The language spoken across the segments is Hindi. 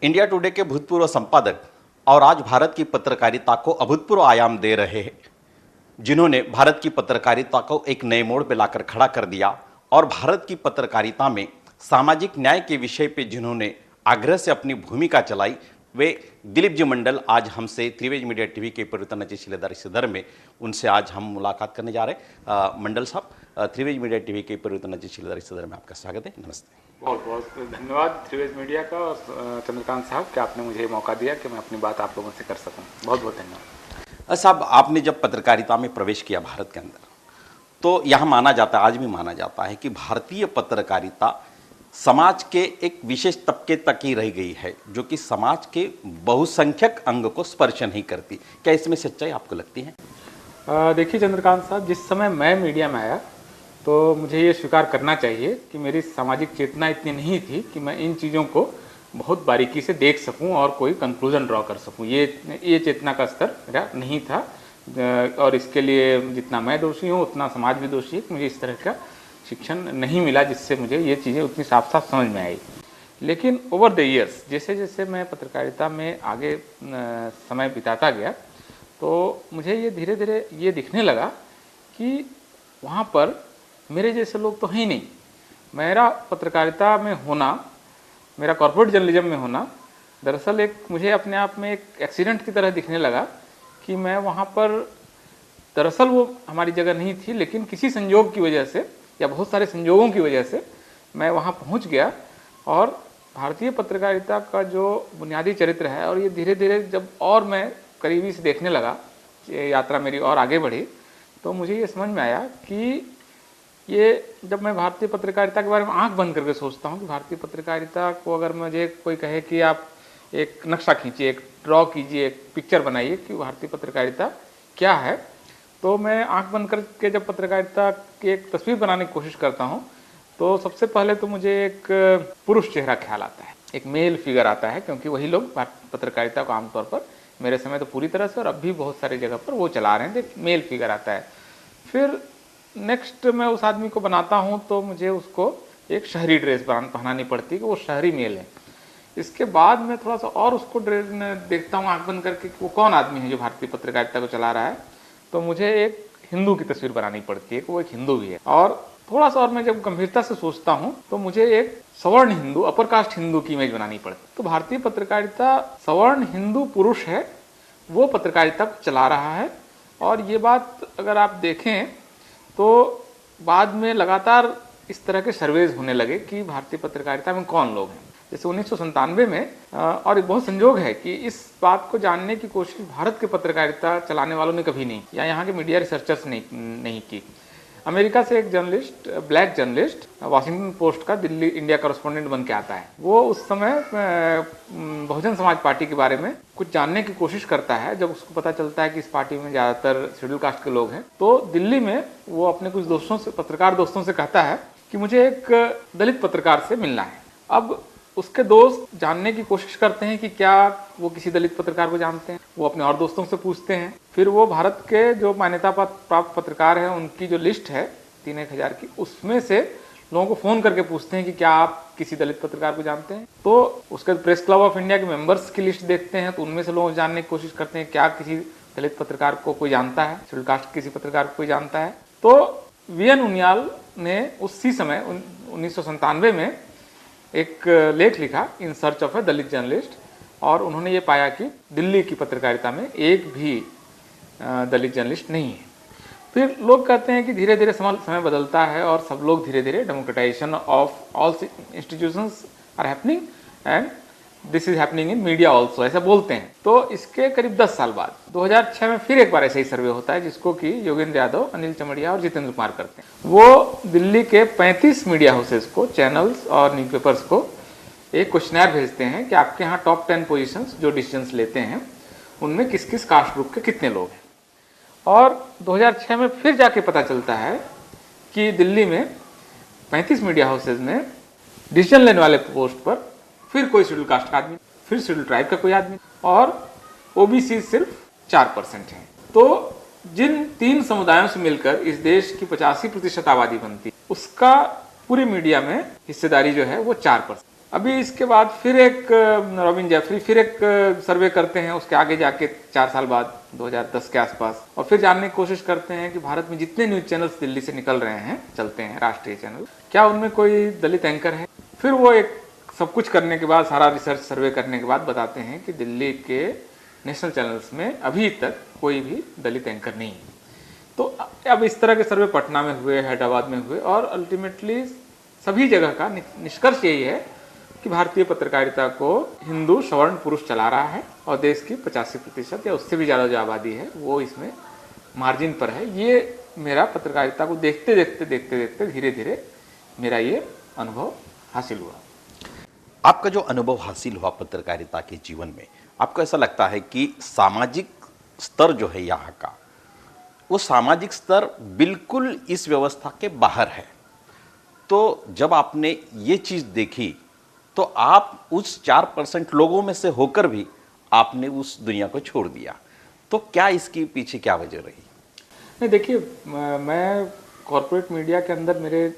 इंडिया टुडे के भूतपूर्व संपादक और आज भारत की पत्रकारिता को अभूतपूर्व आयाम दे रहे हैं, जिन्होंने भारत की पत्रकारिता को एक नए मोड़ पर लाकर खड़ा कर दिया और भारत की पत्रकारिता में सामाजिक न्याय के विषय पे जिन्होंने आग्रह से अपनी भूमिका चलाई, वे दिलीप जी मंडल आज हमसे त्रिवेज मीडिया टीवी के परिवर्तनाची शिलेदार सदर में उनसे आज हम मुलाकात करने जा रहे हैं। मंडल साहब, त्रिवेज मीडिया टीवी के परिवर्तनाची शिलेदार सदर में आपका स्वागत है। नमस्ते। बहुत बहुत धन्यवाद त्रिवेज मीडिया का और चंद्रकांत साहब कि आपने मुझे मौका दिया कि मैं अपनी बात आप लोगों से कर सकूं। बहुत बहुत धन्यवाद। साहब, आपने जब पत्रकारिता में प्रवेश किया भारत के अंदर, तो यहाँ माना जाता है, आज भी माना जाता है कि भारतीय पत्रकारिता समाज के एक विशेष तबके तक ही रह गई है, जो कि समाज के बहुसंख्यक अंग को स्पर्श नहीं करती। क्या इसमें सच्चाई आपको लगती है? देखिए चंद्रकांत साहब, जिस समय मैं मीडिया में आया तो मुझे ये स्वीकार करना चाहिए कि मेरी सामाजिक चेतना इतनी नहीं थी कि मैं इन चीज़ों को बहुत बारीकी से देख सकूं और कोई कंक्लूजन ड्रॉ कर सकूं। ये चेतना का स्तर मेरा नहीं था और इसके लिए जितना मैं दोषी हूं उतना समाज भी दोषी है कि मुझे इस तरह का शिक्षण नहीं मिला जिससे मुझे ये चीज़ें उतनी साफ साफ समझ में आई। लेकिन ओवर द ईयर्स जैसे जैसे मैं पत्रकारिता में आगे समय बिताता गया तो मुझे ये धीरे धीरे ये दिखने लगा कि वहाँ पर मेरे जैसे लोग तो हैं ही नहीं। मेरा पत्रकारिता में होना, मेरा कॉर्पोरेट जर्नलिज्म में होना दरअसल एक मुझे अपने आप में एक एक्सीडेंट की तरह दिखने लगा कि मैं वहाँ पर दरअसल वो हमारी जगह नहीं थी, लेकिन किसी संयोग की वजह से या बहुत सारे संयोगों की वजह से मैं वहाँ पहुँच गया और भारतीय पत्रकारिता का जो बुनियादी चरित्र है, और ये धीरे धीरे जब और मैं करीबी से देखने लगा, ये यात्रा मेरी और आगे बढ़ी, तो मुझे ये समझ में आया कि ये जब मैं भारतीय पत्रकारिता के बारे में आंख बंद करके सोचता हूँ कि भारतीय पत्रकारिता को अगर मुझे कोई कहे कि आप एक नक्शा खींचिए, एक ड्रॉ कीजिए, एक पिक्चर बनाइए कि भारतीय पत्रकारिता क्या है, तो मैं आंख बंद करके जब पत्रकारिता की एक तस्वीर बनाने की कोशिश करता हूँ तो सबसे पहले तो मुझे एक पुरुष चेहरा ख्याल आता है, एक मेल फिगर आता है, क्योंकि वही लोग पत्रकारिता को आमतौर पर मेरे समय तो पूरी तरह से और अब भी बहुत सारी जगह पर वो चला रहे हैं, एक मेल फिगर आता है। फिर नेक्स्ट मैं उस आदमी को बनाता हूं तो मुझे उसको एक शहरी ड्रेस पहनानी पड़ती है कि वो शहरी मेल है। इसके बाद मैं थोड़ा सा और उसको देखता हूं आंख बंद करके कि वो कौन आदमी है जो भारतीय पत्रकारिता को चला रहा है, तो मुझे एक हिंदू की तस्वीर बनानी पड़ती है कि वो एक हिंदू भी है। और थोड़ा सा और मैं जब गंभीरता से सोचता हूँ तो मुझे एक सवर्ण हिंदू, अपर कास्ट हिंदू की इमेज बनानी पड़ती है। तो भारतीय पत्रकारिता सवर्ण हिंदू पुरुष है, वो पत्रकारिता को चला रहा है। और ये बात अगर आप देखें तो बाद में लगातार इस तरह के सर्वेज होने लगे कि भारतीय पत्रकारिता में कौन लोग हैं। जैसे 1997 में और बहुत संयोग है कि इस बात को जानने की कोशिश भारत के पत्रकारिता चलाने वालों ने कभी नहीं की या यहाँ के मीडिया रिसर्चर्स ने नहीं की। अमेरिका से एक journalist, black journalist, Washington post का दिल्ली इंडिया कॉरेस्पोंडेंट बन के आता है। वो उस समय बहुजन समाज पार्टी के बारे में कुछ जानने की कोशिश करता है। जब उसको पता चलता है कि इस पार्टी में ज़्यादातर शेड्यूल कास्ट के लोग हैं, तो दिल्ली में वो अपने कुछ दोस्तों से, पत्रकार दोस्तों से कहता है कि मुझे एक दलित पत्रकार से मिलना है। अब उसके दोस्त जानने की कोशिश करते हैं कि क्या वो किसी दलित पत्रकार को जानते हैं, वो अपने और दोस्तों से पूछते हैं। फिर वो भारत के जो मान्यता प्राप्त पत्रकार हैं उनकी जो लिस्ट है 3-1000 की, उसमें से लोगों को फ़ोन करके पूछते हैं कि क्या आप किसी दलित पत्रकार को जानते हैं। तो उसके प्रेस क्लब ऑफ इंडिया के मेंबर्स की लिस्ट देखते हैं, तो उनमें से लोग जानने की कोशिश करते हैं क्या किसी दलित पत्रकार को कोई जानता है, शेड्यूल कास्ट किसी पत्रकार को कोई जानता है। तो वी.एन. उनियाल ने उसी समय 1997 में एक लेख लिखा, in search of A Dalit journalist, और उन्होंने ये पाया कि दिल्ली की पत्रकारिता में एक भी दलित जर्नलिस्ट नहीं है। फिर लोग कहते हैं कि धीरे धीरे समय बदलता है और सब लोग धीरे धीरे democratization of all institutions are happening and this is happening in media also, ऐसा बोलते हैं। तो इसके करीब 10 साल बाद 2006 में फिर एक बार ऐसा ही सर्वे होता है, जिसको कि योगेंद्र यादव, अनिल चमड़िया और जितेंद्र कुमार करते हैं। वो दिल्ली के 35 मीडिया हाउसेस को, चैनल्स और न्यूज़पेपर्स को एक क्वेश्चनर भेजते हैं कि आपके यहाँ टॉप 10 पोजीशंस जो डिसीजंस लेते हैं उनमें किस किस कास्ट ग्रुप के कितने लोग हैं। और 2006 में फिर जाके पता चलता है कि दिल्ली में 35 मीडिया हाउसेज में डिसीजन लेने वाले पोस्ट पर फिर कोई शेड्यूल कास्ट का आदमी, फिर शेड्यूल ट्राइब का कोई आदमी, और ओबीसी सिर्फ 4% है। तो जिन 3 समुदायों से मिलकर इस देश की 85% आबादी बनती, उसका पूरी मीडिया में हिस्सेदारी जो है वो 4%। अभी इसके बाद फिर एक रॉबिन जेफरी फिर एक सर्वे करते हैं, उसके आगे जाके 4 साल बाद 2010 के आसपास, और फिर जानने की कोशिश करते हैं कि भारत में जितने न्यूज चैनल्स दिल्ली से निकल रहे हैं, चलते हैं राष्ट्रीय चैनल, क्या उनमें कोई दलित एंकर है। फिर वो एक सब कुछ करने के बाद, सारा रिसर्च सर्वे करने के बाद बताते हैं कि दिल्ली के नेशनल चैनल्स में अभी तक कोई भी दलित एंकर नहीं है। तो अब इस तरह के सर्वे पटना में हुए, हैदराबाद में हुए, और अल्टीमेटली सभी जगह का निष्कर्ष यही है कि भारतीय पत्रकारिता को हिंदू सवर्ण पुरुष चला रहा है और देश की 85% या उससे भी ज़्यादा जो आबादी है वो इसमें मार्जिन पर है। ये मेरा पत्रकारिता को देखते देखते धीरे धीरे मेरा ये अनुभव हासिल हुआ। आपका जो अनुभव हासिल हुआ पत्रकारिता के जीवन में, आपको ऐसा लगता है कि सामाजिक स्तर जो है यहाँ का, वो सामाजिक स्तर बिल्कुल इस व्यवस्था के बाहर है। तो जब आपने ये चीज़ देखी तो आप उस 4% लोगों में से होकर भी आपने उस दुनिया को छोड़ दिया, तो क्या इसके पीछे क्या वजह रही? नहीं, देखिए, मैं कॉर्पोरेट मीडिया के अंदर मेरे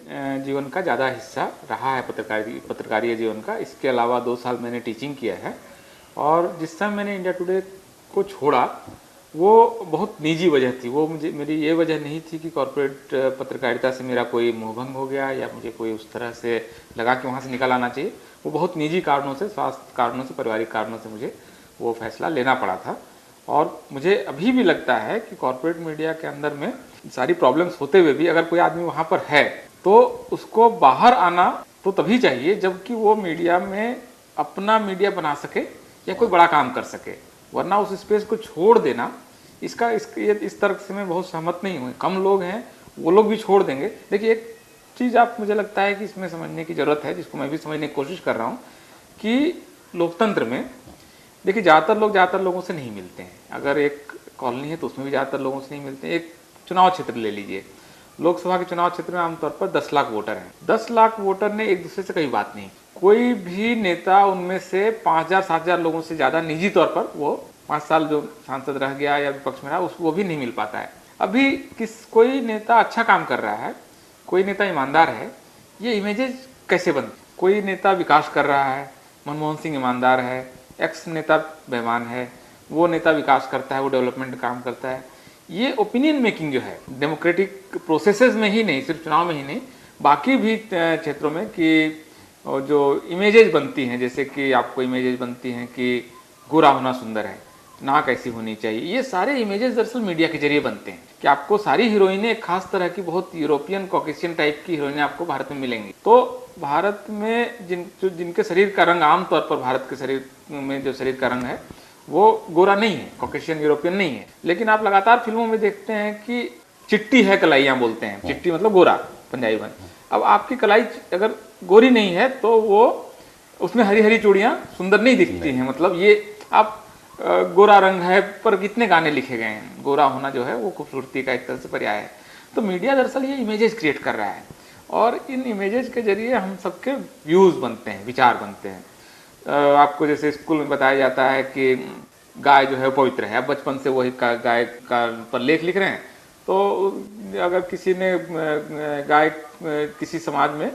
जीवन का ज़्यादा हिस्सा रहा है, पत्रकारिता जीवन का। इसके अलावा 2 साल मैंने टीचिंग किया है, और जिस समय मैंने इंडिया टुडे को छोड़ा वो बहुत निजी वजह थी। वो मेरी ये वजह नहीं थी कि कॉर्पोरेट पत्रकारिता से मेरा कोई मोहभंग हो गया या मुझे कोई उस तरह से लगा कि वहाँ से निकल आना चाहिए। वो बहुत निजी कारणों से, स्वास्थ्य कारणों से, पारिवारिक कारणों से मुझे वो फैसला लेना पड़ा था। और मुझे अभी भी लगता है कि कॉर्पोरेट मीडिया के अंदर में सारी प्रॉब्लम्स होते हुए भी अगर कोई आदमी वहाँ पर है तो उसको बाहर आना तो तभी चाहिए जबकि वो मीडिया में अपना मीडिया बना सके या कोई बड़ा काम कर सके, वरना उस स्पेस को छोड़ देना, इस तर्क से मैं बहुत सहमत नहीं हूँ। कम लोग हैं, वो लोग भी छोड़ देंगे। देखिए, एक चीज़ आप मुझे लगता है कि इसमें समझने की ज़रूरत है, जिसको मैं भी समझने की कोशिश कर रहा हूँ, कि लोकतंत्र में देखिए ज़्यादातर लोगों से नहीं मिलते हैं। अगर एक कॉलोनी है तो उसमें भी ज़्यादातर लोगों से नहीं मिलते हैं। एक चुनाव क्षेत्र ले लीजिए, लोकसभा के चुनाव क्षेत्र में आमतौर पर 10 लाख वोटर हैं। 10 लाख वोटर ने एक दूसरे से कहीं बात नहीं, कोई भी नेता उनमें से 5,000-7,000 लोगों से ज़्यादा निजी तौर पर, वो 5 साल जो सांसद रह गया या विपक्ष में रहा, वो भी नहीं मिल पाता है। अभी कोई नेता अच्छा काम कर रहा है, कोई नेता ईमानदार है, ये इमेजेस कैसे बनती? कोई नेता विकास कर रहा है, मनमोहन सिंह ईमानदार है, एक्स नेता बेईमान है, वो नेता विकास करता है, वो डेवलपमेंट काम करता है। ये ओपिनियन मेकिंग जो है डेमोक्रेटिक प्रोसेसेस में ही नहीं, सिर्फ चुनाव में ही नहीं, बाकी भी क्षेत्रों में, कि जो इमेजेस बनती हैं, जैसे कि आपको इमेजेस बनती हैं कि गोरा होना सुंदर है, नाक ऐसी होनी चाहिए, ये सारे इमेजेस दरअसल मीडिया के जरिए बनते हैं। कि आपको सारी हीरोइनें एक खास तरह की, बहुत यूरोपियन कॉकेशियन टाइप की हीरोइनें आपको भारत में मिलेंगी। तो भारत में जिनके शरीर का रंग, आमतौर पर भारत के शरीर में जो शरीर का रंग है वो गोरा नहीं है, कॉकेशियन यूरोपियन नहीं है, लेकिन आप लगातार फिल्मों में देखते हैं कि चिट्टी है कलाइयाँ बोलते हैं, चिट्टी मतलब गोरा, पंजाबी में। अब आपकी कलाई अगर गोरी नहीं है तो वो उसमें हरी हरी चूड़ियाँ सुंदर नहीं दिखती हैं। मतलब ये आप गोरा रंग है पर कितने गाने लिखे गए हैं, गोरा होना जो है वो खूबसूरती का एक तरह से पर्याय है। तो मीडिया दरअसल ये इमेजेस क्रिएट कर रहा है, और इन इमेजेस के जरिए हम सबके व्यूज़ बनते हैं, विचार बनते हैं। आपको जैसे स्कूल में बताया जाता है कि गाय जो है पवित्र है, अब बचपन से वही गाय का पर लेख लिख रहे हैं। तो अगर किसी ने गाय, किसी समाज में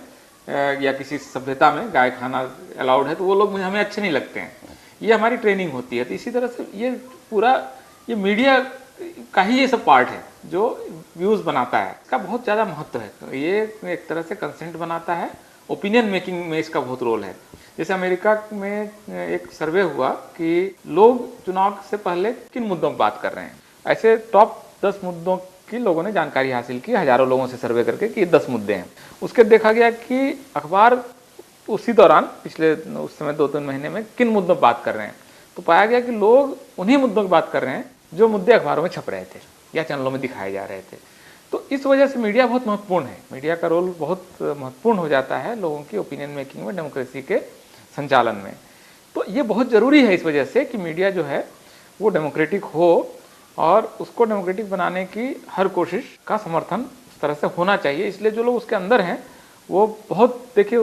या किसी सभ्यता में गाय खाना अलाउड है तो वो लोग हमें अच्छे नहीं लगते हैं। ये हमारी ट्रेनिंग होती है। तो इसी तरह से ये पूरा ये मीडिया का ही ये सब पार्ट है जो व्यूज़ बनाता है, इसका बहुत ज़्यादा महत्व है। तो ये एक तरह से कंसेंट बनाता है, ओपिनियन मेकिंग में इसका बहुत रोल है। जैसे अमेरिका में एक सर्वे हुआ कि लोग चुनाव से पहले किन मुद्दों पर बात कर रहे हैं। ऐसे टॉप 10 मुद्दों की लोगों ने जानकारी हासिल की, हजारों लोगों से सर्वे करके कि ये 10 मुद्दे हैं। उसके देखा गया कि अखबार उसी दौरान पिछले उस समय 2-3 महीने में किन मुद्दों पर बात कर रहे हैं, तो पाया गया कि लोग उन्हीं मुद्दों की बात कर रहे हैं जो मुद्दे अखबारों में छप रहे थे या चैनलों में दिखाए जा रहे थे। तो इस वजह से मीडिया बहुत महत्वपूर्ण है, मीडिया का रोल बहुत महत्वपूर्ण हो जाता है लोगों की ओपिनियन मेकिंग में, डेमोक्रेसी के संचालन में। तो ये बहुत ज़रूरी है इस वजह से कि मीडिया जो है वो डेमोक्रेटिक हो, और उसको डेमोक्रेटिक बनाने की हर कोशिश का समर्थन उस तरह से होना चाहिए। इसलिए जो लोग उसके अंदर हैं वो बहुत, देखिए,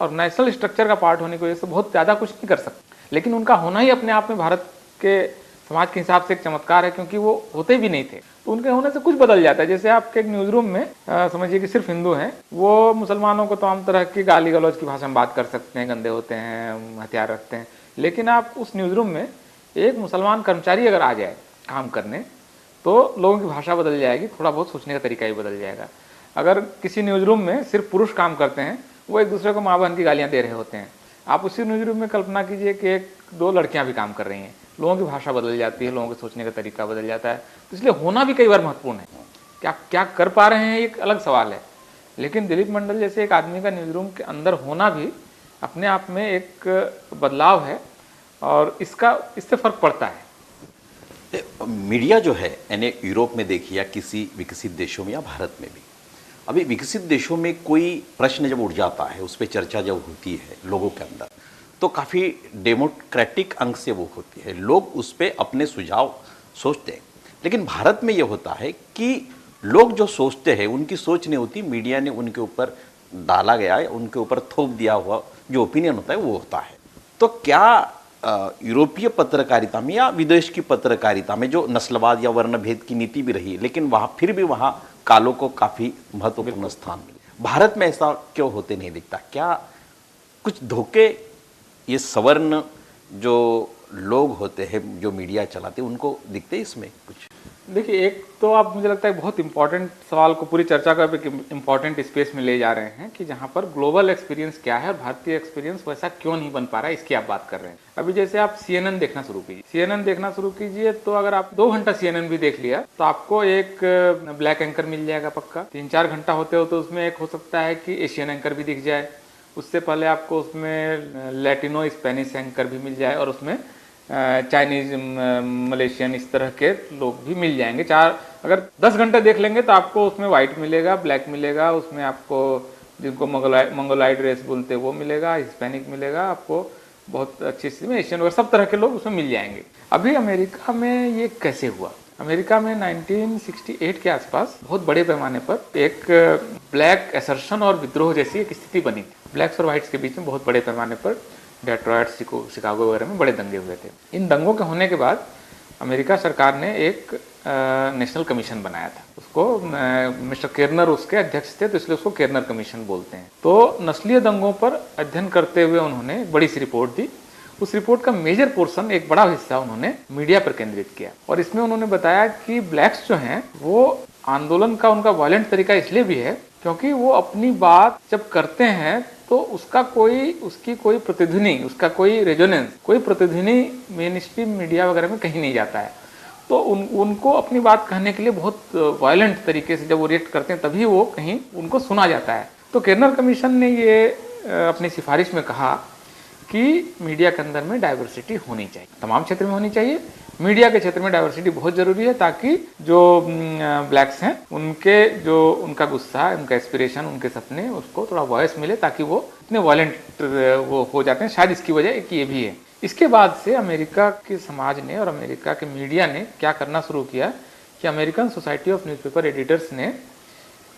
और नेशनल स्ट्रक्चर का पार्ट होने की वजह से बहुत ज़्यादा कुछ नहीं कर सकते, लेकिन उनका होना ही अपने आप में भारत के समाज के हिसाब से एक चमत्कार है, क्योंकि वो होते भी नहीं थे। तो उनके होने से कुछ बदल जाता है। जैसे आपके एक न्यूज़ रूम में समझिए कि सिर्फ हिंदू हैं, वो मुसलमानों को तमाम तरह की गाली गलौज की भाषा में बात कर सकते हैं, गंदे होते हैं, हथियार रखते हैं। लेकिन आप उस न्यूज़ रूम में एक मुसलमान कर्मचारी अगर आ जाए काम करने, तो लोगों की भाषा बदल जाएगी, थोड़ा बहुत सोचने का तरीका ही बदल जाएगा। अगर किसी न्यूज़ रूम में सिर्फ पुरुष काम करते हैं, वो एक दूसरे को माँ बहन की गालियाँ दे रहे होते हैं। आप उसी न्यूज़ रूम में कल्पना कीजिए कि एक दो लड़कियां भी काम कर रही हैं, लोगों की भाषा बदल जाती है, लोगों के सोचने का तरीका बदल जाता है। तो इसलिए होना भी कई बार महत्वपूर्ण है। क्या क्या कर पा रहे हैं एक अलग सवाल है, लेकिन दिलीप मंडल जैसे एक आदमी का न्यूज़ रूम के अंदर होना भी अपने आप में एक बदलाव है, और इससे फर्क पड़ता है। मीडिया जो है, यानी यूरोप में देखिए या किसी विकसित देशों में या भारत में भी, अभी विकसित देशों में कोई प्रश्न जब उठ जाता है, उस पर चर्चा जब होती है लोगों के अंदर, तो काफ़ी डेमोक्रेटिक अंग से वो होती है, लोग उस पर अपने सुझाव सोचते हैं। लेकिन भारत में ये होता है कि लोग जो सोचते हैं उनकी सोच नहीं होती, मीडिया ने उनके ऊपर डाला गया है, उनके ऊपर थोप दिया हुआ जो ओपिनियन होता है वो होता है। तो क्या यूरोपीय पत्रकारिता में या विदेश की पत्रकारिता में जो नस्लवाद या वर्णभेद की नीति भी रही, लेकिन वहाँ फिर भी वहाँ कालों को काफ़ी महत्वपूर्ण स्थान मिले, भारत में ऐसा क्यों होते नहीं दिखता? क्या कुछ धोखे ये सवर्ण जो लोग होते हैं, जो मीडिया चलाते हैं, उनको दिखते हैं इसमें कुछ? देखिए, एक तो आप, मुझे लगता है बहुत इंपॉर्टेंट सवाल को पूरी चर्चा का एक इंपॉर्टेंट स्पेस में ले जा रहे हैं कि जहाँ पर ग्लोबल एक्सपीरियंस क्या है और भारतीय एक्सपीरियंस वैसा क्यों नहीं बन पा रहा है, इसकी आप बात कर रहे हैं। अभी जैसे आप CNN देखना शुरू कीजिए, CNN देखना शुरू कीजिए, तो अगर आप 2 घंटा CNN भी देख लिया तो आपको एक ब्लैक एंकर मिल जाएगा पक्का। 3-4 घंटा होते हो तो उसमें एक हो सकता है कि एशियन एंकर भी दिख जाए, उससे पहले आपको उसमें लैटिनो स्पेनिश एंकर भी मिल जाए, और उसमें चाइनीज, मलेशियन, इस तरह के लोग भी मिल जाएंगे। अगर 10 घंटे देख लेंगे तो आपको उसमें वाइट मिलेगा, ब्लैक मिलेगा, उसमें आपको जिनको मंगोलाइड रेस बोलते हैं वो मिलेगा, हिस्पैनिक मिलेगा, आपको बहुत अच्छी स्थिति में एशियन वगैरह सब तरह के लोग उसमें मिल जाएंगे। अभी अमेरिका में ये कैसे हुआ? अमेरिका में 1968 के आसपास बहुत बड़े पैमाने पर एक ब्लैक असर्शन और विद्रोह जैसी एक स्थिति बनी थी। ब्लैक्स और व्हाइट्स के बीच में बहुत बड़े पैमाने पर डेट्रॉयट, शिकागो वगैरह में बड़े दंगे हुए थे। इन दंगों के होने के बाद अमेरिका सरकार ने एक नेशनल कमीशन बनाया था। उसको मिस्टर केरनर उसके अध्यक्ष थे, तो इसलिए उसको केरनर कमीशन बोलते हैं। तो नस्लीय दंगों पर अध्ययन करते हुए उन्होंने एक बड़ी सी रिपोर्ट दी। उस रिपोर्ट का मेजर पोर्शन, एक बड़ा हिस्सा उन्होंने मीडिया पर केंद्रित किया, और इसमें उन्होंने बताया कि ब्लैक्स जो हैं वो आंदोलन का उनका वायलेंट तरीका इसलिए भी है क्योंकि वो अपनी बात जब करते हैं तो उसकी कोई प्रतिध्वनि, उसका कोई रेजोनेंस, कोई प्रतिध्वनि मेन स्ट्रीम मीडिया वगैरह में कहीं नहीं जाता है। तो उनको अपनी बात कहने के लिए बहुत वायलेंट तरीके से जब वो रिएक्ट करते हैं तभी वो कहीं उनको सुना जाता है। तो केरनर कमीशन ने ये अपनी सिफारिश में कहा कि मीडिया के अंदर में डाइवर्सिटी होनी चाहिए, तमाम क्षेत्र में होनी चाहिए। मीडिया के क्षेत्र में डाइवर्सिटी बहुत जरूरी है, ताकि जो ब्लैक्स हैं उनका गुस्सा, उनका एस्पिरेशन, उनके सपने, उसको थोड़ा वॉइस मिले, ताकि वो इतने वायलेंट वो हो जाते हैं। शायद इसकी वजह एक ये भी है। इसके बाद से अमेरिका के समाज ने और अमेरिका के मीडिया ने क्या करना शुरू किया कि American society of newspaper editors ने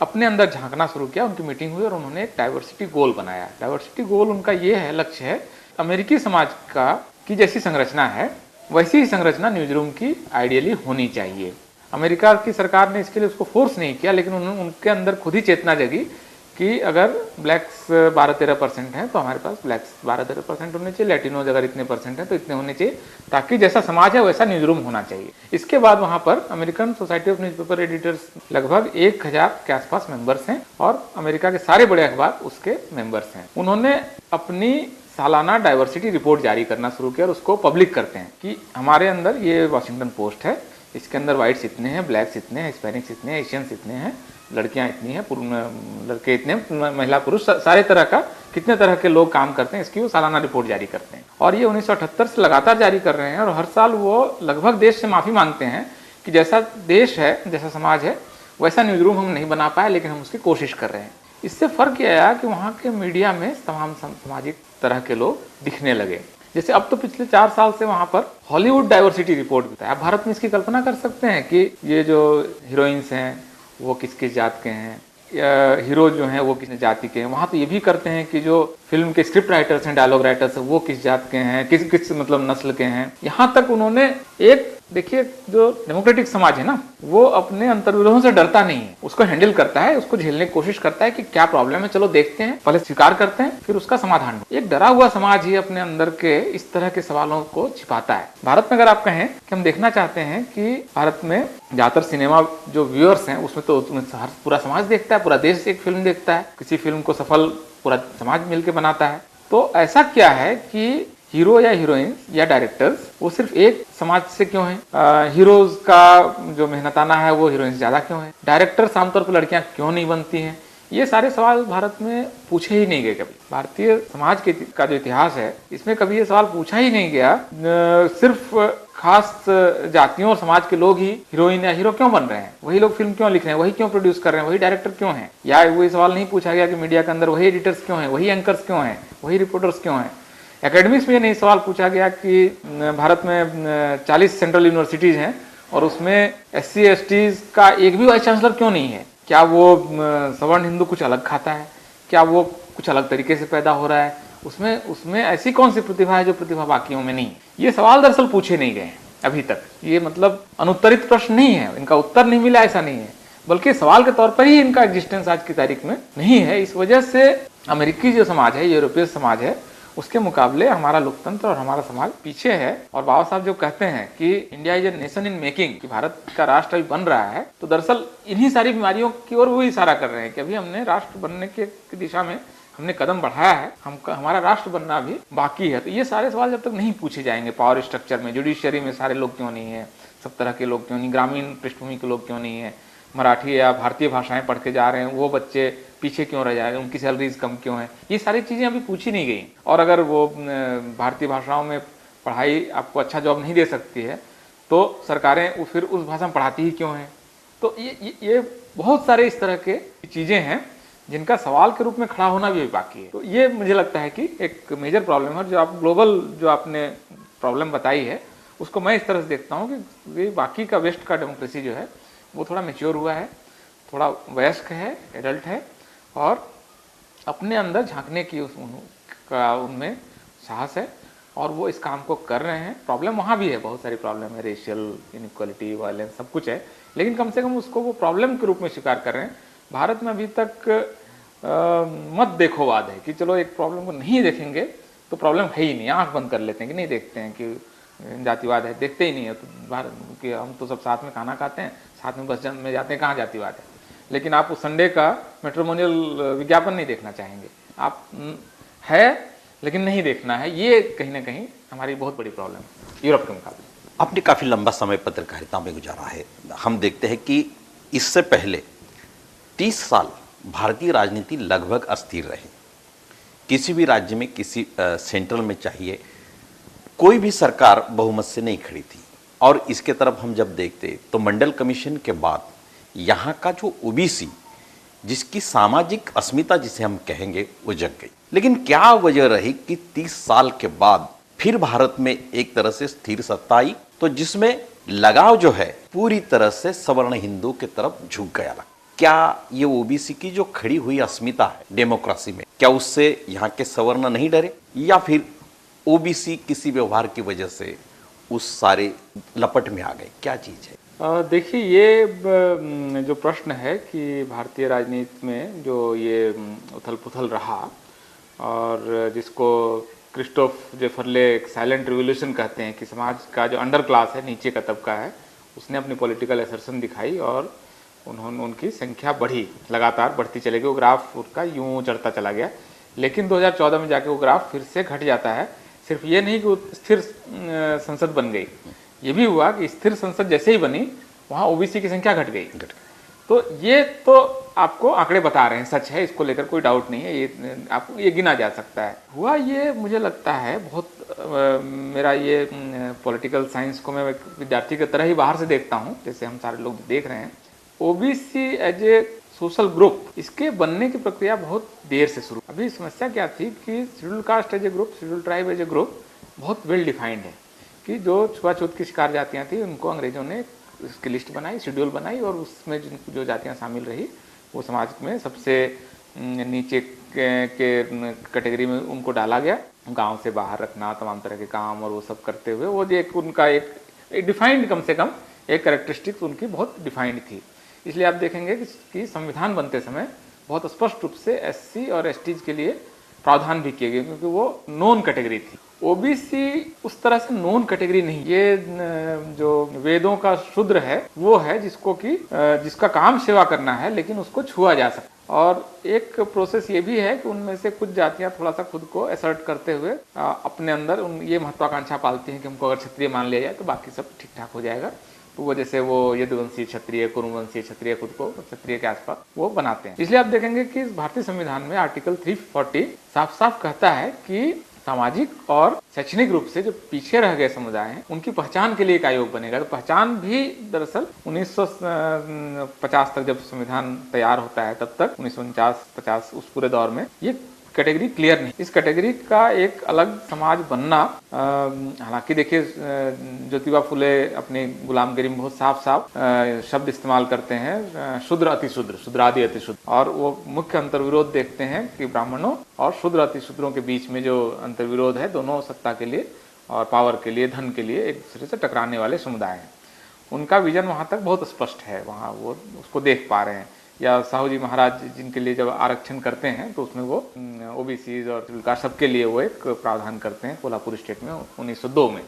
अपने अंदर झांकना शुरू किया। उनकी मीटिंग हुई और उन्होंने एक डाइवर्सिटी गोल बनाया। डाइवर्सिटी गोल उनका ये है, लक्ष्य है, अमेरिकी समाज का की जैसी संरचना है वैसी ही संरचना न्यूज रूम की आइडियली होनी चाहिए। अमेरिका की सरकार ने इसके लिए उसको फोर्स नहीं किया, लेकिन उनके अंदर खुद ही चेतना जगी कि अगर ब्लैक्स 12-13% हैं तो हमारे पास ब्लैक्स 12-13% होने चाहिए, लैटिनोज अगर इतने परसेंट हैं तो इतने होने चाहिए, ताकि जैसा समाज है वैसा न्यूज रूम होना चाहिए। इसके बाद वहां पर American society of newspaper editors लगभग 1000 के आसपास मेंबर्स हैं, और अमेरिका के सारे बड़े अखबार उसके मेंबर्स हैं। उन्होंने अपनी सालाना डाइवर्सिटी रिपोर्ट जारी करना शुरू किया और उसको पब्लिक करते हैं कि हमारे अंदर ये वाशिंगटन पोस्ट है, इसके अंदर व्हाइट्स इतने हैं, ब्लैक्स इतने हैं, हिस्पैनिक्स इतने हैं, एशियंस इतने हैं, लड़कियां इतनी हैं, लड़के इतने, महिला पुरुष, सारे तरह का कितने तरह के लोग काम करते हैं, इसकी वो सालाना रिपोर्ट जारी करते हैं। और ये 1978 से लगातार जारी कर रहे हैं, और हर साल वो लगभग देश से माफ़ी मांगते हैं कि जैसा देश है, जैसा समाज है, वैसा न्यूज़ रूम हम नहीं बना पाए, लेकिन हम उसकी कोशिश कर रहे हैं। इससे फ़र्क यह आया कि वहाँ के मीडिया में तमाम सामाजिक तरह के लोग दिखने लगे। जैसे अब तो पिछले 4 साल से वहाँ पर हॉलीवुड डाइवर्सिटी रिपोर्ट भी था। आप भारत में इसकी कल्पना कर सकते हैं कि ये जो हीरोइंस हैं वो किस किस जात के हैं, या हीरो जो हैं वो किस जाति के हैं। वहाँ तो ये भी करते हैं कि जो फिल्म के स्क्रिप्ट राइटर्स हैं, डायलॉग राइटर्स हैं, वो किस जात के हैं, किस मतलब नस्ल के हैं। यहाँ तक उन्होंने एक देखिए, जो डेमोक्रेटिक समाज है ना, वो अपने अंतर्विरोधों से डरता नहीं है, उसको हैंडल करता है, उसको झेलने की कोशिश करता है कि क्या प्रॉब्लम है, चलो देखते हैं, पहले स्वीकार करते हैं, फिर उसका समाधान। एक डरा हुआ समाज ही अपने अंदर के इस तरह के सवालों को छिपाता है। भारत में अगर आप कहें कि हम देखना चाहते हैं कि भारत में ज्यादातर सिनेमा जो व्यूअर्स हैं उसमें तो पूरा समाज देखता है, पूरा देश एक फिल्म देखता है, किसी फिल्म को सफल पूरा समाज मिलकर बनाता है। तो ऐसा क्या है कि हीरो या हीरोइन या डायरेक्टर्स वो सिर्फ एक समाज से क्यों हैं? हीरोज का जो मेहनताना है वो हीरोइन से ज्यादा क्यों है? डायरेक्टर्स आमतौर पर लड़कियां क्यों नहीं बनती हैं? ये सारे सवाल भारत में पूछे ही नहीं गए कभी। भारतीय समाज का जो इतिहास है इसमें कभी ये सवाल पूछा ही नहीं गया। सिर्फ खास जातियों और समाज के लोग ही हीरोइन या हीरो क्यों बन रहे हैं, वही लोग फिल्म क्यों लिख रहे हैं, वही क्यों प्रोड्यूस कर रहे हैं, वही डायरेक्टर क्यों हैं? या वो सवाल नहीं पूछा गया कि मीडिया के अंदर वही एडिटर्स क्यों हैं, वही एंकर्स क्यों हैं, वही रिपोर्टर्स क्यों हैं? एकेडमिक्स में ये नहीं सवाल पूछा गया कि भारत में 40 सेंट्रल यूनिवर्सिटीज हैं और उसमें SC STs का एक भी वाइस चांसलर क्यों नहीं है? क्या वो सवर्ण हिंदू कुछ अलग खाता है? क्या वो कुछ अलग तरीके से पैदा हो रहा है? उसमें ऐसी कौन सी प्रतिभा है जो प्रतिभा बाकियों में नहीं? ये सवाल दरअसल पूछे नहीं गए अभी तक। ये मतलब अनुत्तरित प्रश्न नहीं है, इनका उत्तर नहीं मिला ऐसा नहीं है, बल्कि सवाल के तौर पर ही इनका एग्जिस्टेंस आज की तारीख में नहीं है। इस वजह से अमेरिकी जो समाज है, यूरोपीय समाज है, उसके मुकाबले हमारा लोकतंत्र और हमारा समाज पीछे है। और बाबा साहब जो कहते हैं कि India is a nation in making, कि भारत का राष्ट्र अभी बन रहा है, तो दरअसल इन्हीं सारी बीमारियों की ओर वो इशारा कर रहे हैं कि अभी हमने राष्ट्र बनने की दिशा में हमने कदम बढ़ाया है, हमारा राष्ट्र बनना अभी बाकी है। तो ये सारे सवाल जब तक नहीं पूछे जाएंगे, पावर स्ट्रक्चर में, जुडिशियरी में सारे लोग क्यों नहीं है, सब तरह के लोग क्यों नहीं, ग्रामीण पृष्ठभूमि के लोग क्यों नहीं है, मराठी या भारतीय भाषाएं पढ़ के जा रहे हैं वो बच्चे पीछे क्यों रह जा रहे हैं, उनकी सैलरीज कम क्यों है, ये सारी चीज़ें अभी पूछी नहीं गई। और अगर वो भारतीय भाषाओं में पढ़ाई आपको अच्छा जॉब नहीं दे सकती है तो सरकारें फिर उस भाषा में पढ़ाती ही क्यों हैं? तो ये बहुत सारे इस तरह के चीज़ें हैं जिनका सवाल के रूप में खड़ा होना भी बाकी है। तो ये मुझे लगता है कि एक मेजर प्रॉब्लम है। जो आप ग्लोबल जो आपने प्रॉब्लम बताई है उसको मैं इस तरह से देखता हूँ कि बाकी का वेस्ट का डेमोक्रेसी जो है वो थोड़ा मैच्योर हुआ है, थोड़ा वयस्क है, एडल्ट है, और अपने अंदर झांकने की उनमें साहस है और वो इस काम को कर रहे हैं। प्रॉब्लम वहाँ भी है, बहुत सारी प्रॉब्लम है, रेशियल इनइक्वालिटी, वायलेंस, सब कुछ है, लेकिन कम से कम उसको वो प्रॉब्लम के रूप में स्वीकार कर रहे हैं। भारत में अभी तक मत देखो वाद है कि चलो एक प्रॉब्लम को नहीं देखेंगे तो प्रॉब्लम है ही नहीं, आंख बंद कर लेते हैं कि नहीं देखते हैं कि जातिवाद है, देखते ही नहीं है। तो भारत कि हम तो सब साथ में खाना खाते हैं, साथ में बस में जाते हैं, कहाँ जातिवाद है? लेकिन आप उस संडे का मैट्रिमोनियल विज्ञापन नहीं देखना चाहेंगे, आप है लेकिन नहीं देखना है। ये कहीं ना कहीं हमारी बहुत बड़ी प्रॉब्लम है यूरोप के मुकाबले। आपने काफ़ी लंबा समय पत्रकारिता में गुजारा है। हम देखते हैं कि इससे पहले 30 साल भारतीय राजनीति लगभग अस्थिर रही। किसी भी राज्य में, किसी सेंट्रल में चाहिए, कोई भी सरकार बहुमत से नहीं खड़ी थी। और इसके तरफ हम जब देखते तो मंडल कमीशन के बाद यहाँ का जो ओबीसी, जिसकी सामाजिक अस्मिता जिसे हम कहेंगे, वो जग गई। लेकिन क्या वजह रही कि 30 साल के बाद फिर भारत में एक तरह से स्थिर सत्ता आई, तो जिसमें लगाव जो है पूरी तरह से सवर्ण हिंदू की तरफ झुक गया। क्या ये ओबीसी की जो खड़ी हुई अस्मिता है डेमोक्रेसी में, क्या उससे यहाँ के सवर्ण नहीं डरे, या फिर ओबीसी किसी व्यवहार की वजह से उस सारे लपट में आ गए? क्या चीज है? देखिए, ये जो प्रश्न है कि भारतीय राजनीति में जो ये उथल पुथल रहा और जिसको क्रिस्टोफ जेफरले एक साइलेंट रिवोल्यूशन कहते हैं कि समाज का जो अंडर क्लास है, नीचे का तबका है, उसने अपनी पॉलिटिकल असर्शन दिखाई और उनकी संख्या बढ़ी, लगातार बढ़ती चली गई। वो ग्राफ उसका यूं चढ़ता चला गया, लेकिन 2014 में जाके वो ग्राफ फिर से घट जाता है। सिर्फ ये नहीं कि स्थिर संसद बन गई, ये भी हुआ कि स्थिर संसद जैसे ही बनी वहाँ ओबीसी की संख्या घट गई। तो ये तो आपको आंकड़े बता रहे हैं, सच है, इसको लेकर कोई डाउट नहीं है, ये आपको ये गिना जा सकता है। हुआ ये मुझे लगता है बहुत मेरा ये पॉलिटिकल साइंस को मैं एक विद्यार्थी की तरह ही बाहर से देखता हूँ, जैसे हम सारे लोग देख रहे हैं। OBC as a social group, इसके बनने की प्रक्रिया बहुत देर से शुरू। अभी समस्या क्या थी कि schedule caste as a group, schedule tribe as a group बहुत वेल डिफाइंड है कि जो छुआछूत की शिकार जातियाँ थी उनको अंग्रेजों ने उसकी लिस्ट बनाई, शेड्यूल बनाई, और उसमें जो जातियाँ शामिल रही वो समाज में सबसे नीचे के कैटेगरी में उनको डाला गया। गांव से बाहर रखना, तमाम तरह के काम और वो सब करते हुए वो एक उनका एक डिफाइंड, कम से कम एक कैरेक्टरिस्टिक्स उनकी बहुत डिफाइंड थी। इसलिए आप देखेंगे कि संविधान बनते समय बहुत स्पष्ट रूप से एससी और एसटीज के लिए प्रावधान भी किए गए, क्योंकि वो नॉन कैटेगरी थी। ओबीसी उस तरह से नॉन कैटेगरी नहीं, ये जो वेदों का शूद्र है वो है जिसको कि जिसका काम सेवा करना है, लेकिन उसको छुआ जा सकता। और एक प्रोसेस ये भी है कि उनमें से कुछ जातियां थोड़ा सा खुद को असर्ट करते हुए अपने अंदर ये महत्वाकांक्षा पालती हैं कि हमको अगर क्षत्रिय मान लिया जाए तो बाकी सब ठीक ठाक हो जाएगा। तो वो जैसे वो यदुवंशी क्षत्रिय, कुरुवंशी क्षत्रिय, खुद को क्षत्रिय के आसपास वो बनाते हैं। इसलिए आप देखेंगे कि भारतीय संविधान में आर्टिकल 340 साफ साफ कहता है कि सामाजिक और शैक्षणिक रूप से जो पीछे रह गए समुदाय हैं उनकी पहचान के लिए एक आयोग बनेगा। तो पहचान भी दरअसल 1950 तक जब संविधान तैयार होता है तब तक 1949-50 उस पूरे दौर में ये कैटेगरी क्लियर नहीं। इस कैटेगरी का एक अलग समाज बनना, हालांकि देखिए ज्योतिबा फुले अपनी गुलामगिरी में बहुत साफ साफ शब्द इस्तेमाल करते हैं, शूद्र अतिशूद्र, शूद्रादि अतिशूद्र, और वो मुख्य अंतर्विरोध देखते हैं कि ब्राह्मणों और शूद्र अतिशूद्रों के बीच में जो अंतर्विरोध है, दोनों सत्ता के लिए और पावर के लिए, धन के लिए एक दूसरे से टकराने वाले समुदाय हैं। उनका विजन वहाँ तक बहुत स्पष्ट है, वहाँ वो उसको देख पा रहे हैं। या साहू जी महाराज जिनके लिए जब आरक्षण करते हैं तो उसमें वो ओबीसी और शेड्यूल कास्ट सबके लिए वो एक प्रावधान करते हैं कोल्हापुर स्टेट में 1902 में।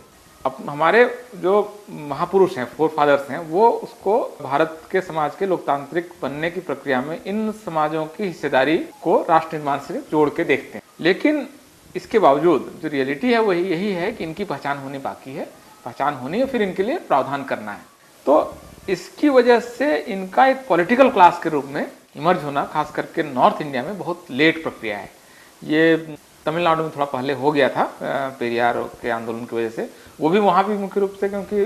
अब हमारे जो महापुरुष हैं, फोर फादर्स हैं, वो उसको भारत के समाज के लोकतांत्रिक बनने की प्रक्रिया में इन समाजों की हिस्सेदारी को राष्ट्र निर्माण से जोड़ के देखते हैं। लेकिन इसके बावजूद जो रियलिटी है वही यही है कि इनकी पहचान होनी बाकी है, पहचान होनी है, फिर इनके लिए प्रावधान करना है। तो इसकी वजह से इनका एक पॉलिटिकल क्लास के रूप में इमर्ज होना, खास करके नॉर्थ इंडिया में, बहुत लेट प्रक्रिया है। ये तमिलनाडु में थोड़ा पहले हो गया था पेरियार के आंदोलन की वजह से, वो भी वहाँ भी मुख्य रूप से क्योंकि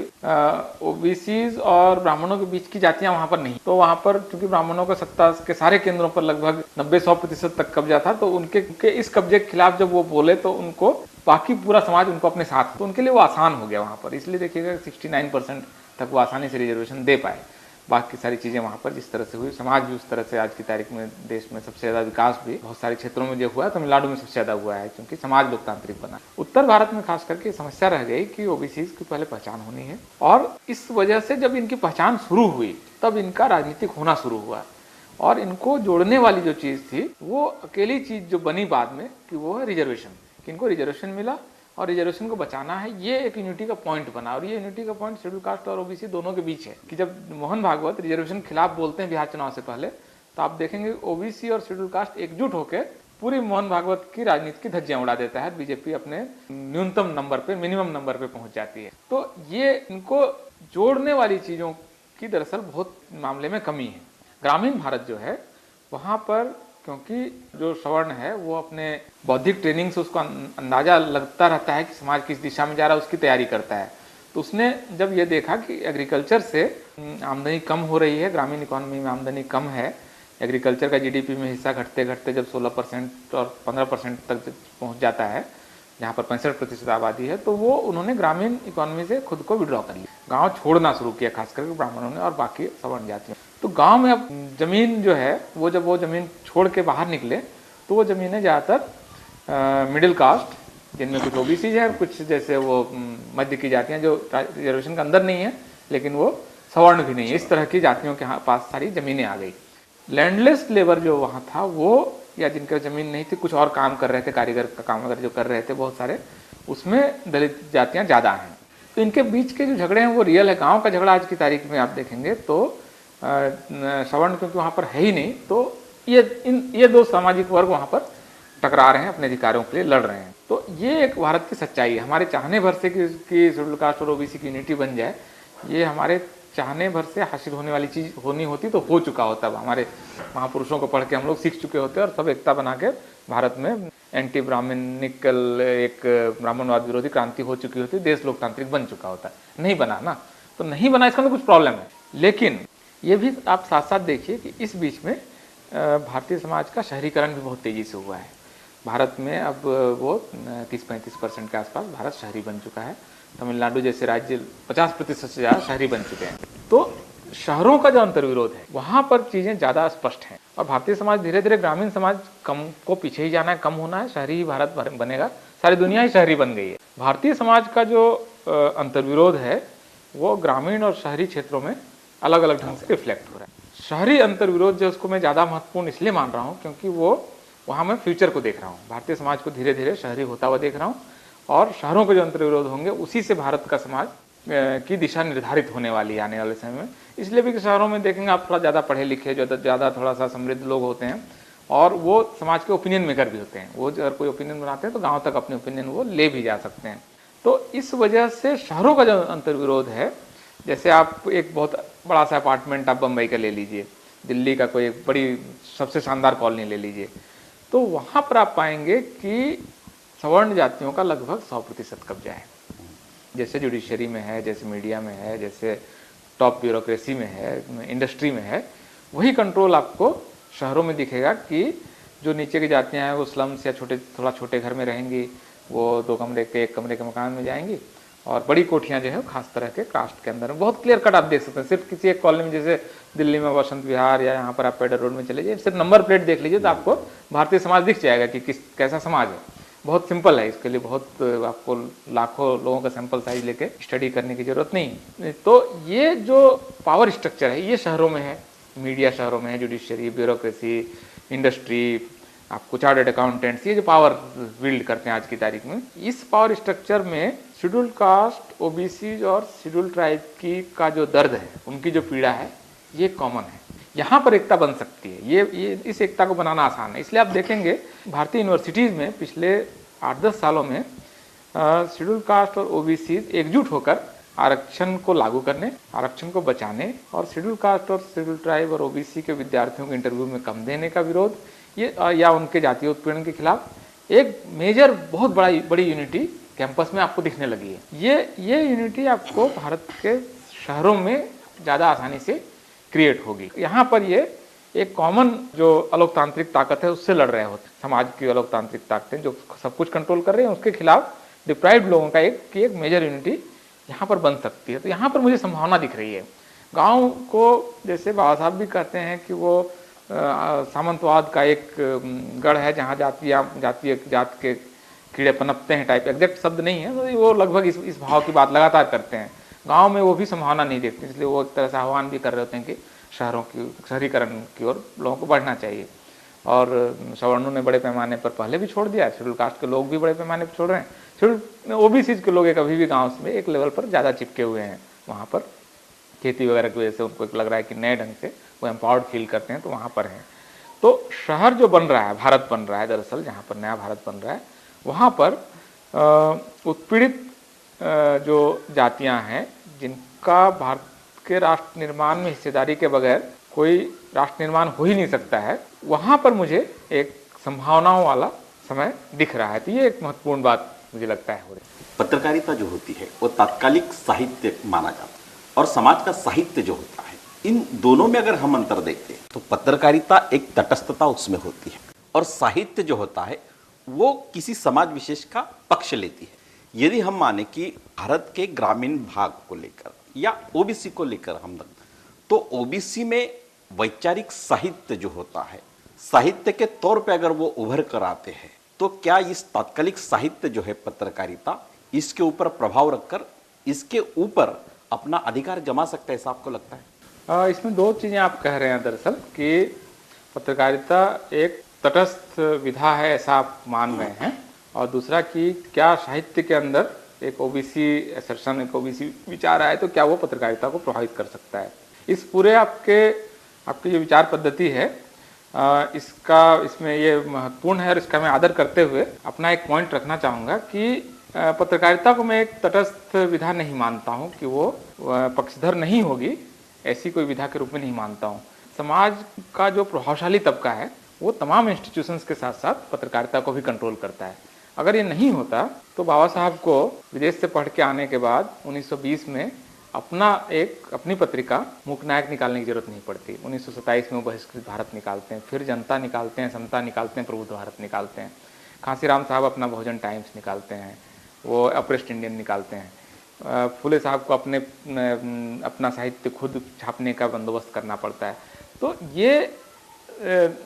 ओबीसीज और ब्राह्मणों के बीच की जातियां वहाँ पर नहीं, तो वहाँ पर क्योंकि ब्राह्मणों का सत्ता के सारे केंद्रों पर लगभग 90-100% तक कब्जा था, तो उनके इस कब्जे के खिलाफ जब वो बोले तो उनको बाकी पूरा समाज उनको अपने साथ, तो उनके लिए वो आसान हो गया वहाँ पर। इसलिए देखिएगा 69% तक वो आसानी से रिजर्वेशन दे पाए। बाकी सारी चीज़ें वहाँ पर जिस तरह से हुई, समाज भी उस तरह से आज की तारीख में देश में सबसे ज़्यादा विकास भी बहुत सारे क्षेत्रों में जो हुआ है, तमिलनाडु में सबसे ज़्यादा हुआ है क्योंकि समाज लोकतांत्रिक बना। उत्तर भारत में खास करके समस्या रह गई कि ओबीसीज की पहले पहचान होनी है, और इस वजह से जब इनकी पहचान शुरू हुई तब इनका राजनीतिक होना शुरू हुआ, और इनको जोड़ने वाली जो चीज़ थी वो अकेली चीज़ जो बनी बाद में कि वो है रिजर्वेशन, कि इनको रिजर्वेशन मिला और रिजर्वेशन को बचाना है, ये एक यूनिटी का पॉइंट बना। और ये यूनिटी का पॉइंट शेड्यूल कास्ट और ओबीसी दोनों के बीच है कि जब मोहन भागवत रिजर्वेशन खिलाफ बोलते हैं बिहार चुनाव से पहले, तो आप देखेंगे ओबीसी और शेड्यूल कास्ट एकजुट होकर पूरी मोहन भागवत की राजनीति की धज्जियां उड़ा देता है। बीजेपी अपने न्यूनतम नंबर पे, मिनिमम नंबर पे पहुंच जाती है। तो ये इनको जोड़ने वाली चीजों की दरअसल बहुत मामले में कमी है। ग्रामीण भारत जो है वहां पर क्योंकि जो सवर्ण है वो अपने बौद्धिक ट्रेनिंग से उसको अंदाजा लगता रहता है कि समाज किस दिशा में जा रहा है, उसकी तैयारी करता है। तो उसने जब ये देखा कि एग्रीकल्चर से आमदनी कम हो रही है, ग्रामीण इकोनॉमी में आमदनी कम है, एग्रीकल्चर का जीडीपी में हिस्सा घटते घटते जब 16% और 15% तक पहुंच जाता है, जहाँ पर 65% आबादी है, तो वो उन्होंने ग्रामीण इकोनॉमी से खुद को विड्रॉ कर लिया, गांव छोड़ना शुरू किया, खास करके ब्राह्मणों ने और बाकी सवर्ण जातियों। तो गांव में अब जमीन जो है वो जब वो जमीन छोड़ के बाहर निकले तो वो जमीनें ज़्यादातर मिडिल कास्ट, जिनमें कुछ ओबीसी है, कुछ जैसे वो मध्य की जातियाँ जो रिजर्वेशन के अंदर नहीं है लेकिन वो सवर्ण भी नहीं है, इस तरह की जातियों के पास सारी जमीनें आ गई। लैंडलेस लेबर जो वहाँ था वो, या जिनके ज़मीन नहीं थी, कुछ और काम कर रहे थे, कारीगर का काम वगैरह जो कर रहे थे बहुत सारे, उसमें दलित जातियाँ ज़्यादा हैं। तो इनके बीच के जो झगड़े हैं वो रियल है। गांव का झगड़ा आज की तारीख में आप देखेंगे तो सवर्ण क्योंकि वहाँ पर है ही नहीं, तो ये दो सामाजिक वर्ग वहाँ पर टकरा रहे हैं, अपने अधिकारों के लिए लड़ रहे हैं। तो ये एक भारत की सच्चाई है। हमारे चाहने भर से कि शेड्यूल कास्ट और ओबीसी की यूनिटी बन जाए, ये हमारे चाहने भर से हासिल होने वाली चीज़ होनी होती तो हो चुका होता। हमारे महापुरुषों को पढ़ के हम लोग सीख चुके होते और सब एकता बना के भारत में एंटी ब्राह्मणिकल एक ब्राह्मणवाद विरोधी क्रांति हो चुकी होती, देश लोकतांत्रिक बन चुका होता। नहीं बना ना, तो नहीं बना इसका तो कुछ प्रॉब्लम है। लेकिन ये भी आप साथ साथ देखिए कि इस बीच में भारतीय समाज का शहरीकरण भी बहुत तेज़ी से हुआ है। भारत में अब वो 30-35% के आसपास भारत शहरी बन चुका है। तमिलनाडु जैसे राज्य 50% से ज़्यादा शहरी बन चुके हैं। तो शहरों का जो अंतर्विरोध है वहाँ पर चीज़ें ज़्यादा स्पष्ट हैं, और भारतीय समाज धीरे धीरे ग्रामीण समाज कम को पीछे ही जाना है, कम होना है, शहरी ही भारत बनेगा, सारी दुनिया ही शहरी बन गई है। भारतीय समाज का जो अंतर्विरोध है वो ग्रामीण और शहरी क्षेत्रों में अलग अलग ढंग से रिफ्लेक्ट हो रहा है। शहरी अंतर्विरोध जो उसको मैं ज़्यादा महत्वपूर्ण इसलिए मान रहा हूँ क्योंकि वो वहाँ मैं फ्यूचर को देख रहा हूँ, भारतीय समाज को धीरे धीरे शहरी होता हुआ देख रहा हूँ और शहरों के जो अंतर्विरोध होंगे उसी से भारत का समाज की दिशा निर्धारित होने वाली है आने वाले समय में। इसलिए भी कि शहरों में देखेंगे आप थोड़ा ज़्यादा पढ़े लिखे, जो ज़्यादा थोड़ा सा समृद्ध लोग होते हैं और वो समाज के ओपिनियन मेकर भी होते हैं। वो अगर कोई ओपिनियन बनाते हैं तो गाँव तक अपने ओपिनियन वो ले भी जा सकते हैं। तो इस वजह से शहरों का जो अंतर्विरोध है, जैसे आप एक बहुत बड़ा सा अपार्टमेंट आप बम्बई का ले लीजिए, दिल्ली का कोई एक बड़ी सबसे शानदार कॉलोनी ले लीजिए, तो वहाँ पर आप पाएंगे कि सवर्ण जातियों का लगभग 100% कब्जा है। जैसे जुडिशरी में है, जैसे मीडिया में है, जैसे टॉप ब्यूरोक्रेसी में है, इंडस्ट्री में है, वही कंट्रोल आपको शहरों में दिखेगा कि जो नीचे की जातियाँ हैं वो स्लम्स या थोड़ा छोटे घर में रहेंगी, वो 2 कमरे के 1 कमरे के मकान में जाएंगी और बड़ी कोठियाँ जो है खास तरह के कास्ट के अंदर बहुत क्लियर कट आप देख सकते हैं। सिर्फ किसी एक कॉलोनी में, जैसे दिल्ली में वसंत विहार या यहाँ पर आप पेडर रोड में चले जाइए, सिर्फ नंबर प्लेट देख लीजिए तो आपको भारतीय समाज दिख जाएगा कि कैसा समाज है। बहुत सिंपल है, इसके लिए बहुत आपको लाखों लोगों का सैंपल साइज लेके स्टडी करने की जरूरत नहीं। तो ये जो पावर स्ट्रक्चर है ये शहरों में है, मीडिया शहरों में है, जुडिशरी, ब्यूरोक्रेसी, इंडस्ट्री, आपको चार्टर्ड अकाउंटेंट्स, ये जो पावर बिल्ड करते हैं आज की तारीख में, इस पावर स्ट्रक्चर में शेड्यूल्ड कास्ट, ओबीसी और शेड्यूल्ड ट्राइब की का जो दर्द है, उनकी जो पीड़ा है, ये कॉमन है। यहाँ पर एकता बन सकती है, ये इस एकता को बनाना आसान है। इसलिए आप देखेंगे भारतीय यूनिवर्सिटीज़ में पिछले 8-10 सालों में शेड्यूल्ड कास्ट और ओबीसी एकजुट होकर आरक्षण को लागू करने, आरक्षण को बचाने और शेड्यूल्ड कास्ट और शेड्यूल्ड ट्राइब और ओबीसी के विद्यार्थियों को इंटरव्यू में कम देने का विरोध, ये या उनके जातीय उत्पीड़न के खिलाफ एक मेजर बहुत बड़ी यूनिटी कैंपस में आपको दिखने लगी है। ये यूनिटी आपको भारत के शहरों में ज़्यादा आसानी से क्रिएट होगी। यहाँ पर ये एक कॉमन जो अलोकतांत्रिक ताकत है उससे लड़ रहे होते, समाज की अलोकतांत्रिक ताकतें जो सब कुछ कंट्रोल कर रहे हैं उसके खिलाफ डिप्राइव्ड लोगों का एक मेजर यूनिटी यहाँ पर बन सकती है। तो यहाँ पर मुझे संभावना दिख रही है। गांव को जैसे बाबा साहब भी कहते हैं कि वो सामंतवाद का एक गढ़ है जहाँ जात के कीड़े पनपते हैं टाइप, एग्जैक्ट शब्द नहीं है, तो वो लगभग इस भाव की बात लगातार करते हैं। गांव में वो भी संभावना नहीं देखते, इसलिए वो एक तरह से आह्वान भी कर रहे होते हैं कि शहरीकरण की ओर लोगों को बढ़ना चाहिए। और सवर्णों ने बड़े पैमाने पर पहले भी छोड़ दिया, शेड्यूल कास्ट के लोग भी बड़े पैमाने पर छोड़ रहे हैं, शेड्यूल ओबीसी के लोग एक अभी भी गाँव में एक लेवल पर ज़्यादा चिपके हुए हैं। वहाँ पर खेती वगैरह की वजह से उनको एक लग रहा है कि नए ढंग से वो एम्पावर्ड फील करते हैं, तो वहाँ पर हैं। तो शहर जो बन रहा है, भारत बन रहा है, दरअसल जहाँ पर नया भारत बन रहा है, वहाँ पर उत्पीड़ित जो जातियाँ हैं जिनका भारत के राष्ट्र निर्माण में हिस्सेदारी के बगैर कोई राष्ट्र निर्माण हो ही नहीं सकता है, वहाँ पर मुझे एक संभावनाओं वाला समय दिख रहा है। तो ये एक महत्वपूर्ण बात मुझे लगता है हो रही है। पत्रकारिता जो होती है वो तात्कालिक साहित्य माना जाता है और समाज का साहित्य जो होता है, इन दोनों में अगर हम अंतर देखते हैं तो पत्रकारिता एक तटस्थता उसमें होती है और साहित्य जो होता है वो किसी समाज विशेष का पक्ष लेती है। यदि हम माने कि भारत के ग्रामीण भाग को लेकर या ओबीसी को लेकर हम तो ओबीसी में वैचारिक साहित्य जो होता है, साहित्य के तौर पे अगर वो उभर कर आते हैं, तो क्या इस तात्कालिक साहित्य जो है पत्रकारिता, इसके ऊपर प्रभाव रखकर इसके ऊपर अपना अधिकार जमा सकता है, ऐसा आपको लगता है? इसमें 2 चीज़ें आप कह रहे हैं दरअसल, कि पत्रकारिता एक तटस्थ विधा है ऐसा आप मान रहे हैं, और दूसरा कि क्या साहित्य के अंदर एक ओबीसी असर्शन, एक ओबीसी विचार आए तो क्या वो पत्रकारिता को प्रभावित कर सकता है। इस पूरे आपकी जो विचार पद्धति है, इसमें ये महत्वपूर्ण है और इसका मैं आदर करते हुए अपना एक पॉइंट रखना चाहूँगा कि पत्रकारिता को मैं एक तटस्थ विधा नहीं मानता हूँ कि वो पक्षधर नहीं होगी, ऐसी कोई विधा के रूप में नहीं मानता हूँ। समाज का जो प्रभावशाली तबका है वो तमाम इंस्टीट्यूशंस के साथ साथ पत्रकारिता को भी कंट्रोल करता है। अगर ये नहीं होता तो बाबा साहब को विदेश से पढ़ के आने के बाद 1920 में अपनी पत्रिका मूकनायक निकालने की जरूरत नहीं पड़ती। 1927 में वो बहिष्कृत भारत निकालते हैं, फिर जनता निकालते हैं, समता निकालते हैं, प्रबुद्ध भारत निकालते हैं। खांसीराम साहब अपना बहुजन टाइम्स निकालते हैं, वो अप्रेस्ड इंडियन निकालते हैं। फुले साहब को अपना साहित्य खुद छापने का बंदोबस्त करना पड़ता है। तो ये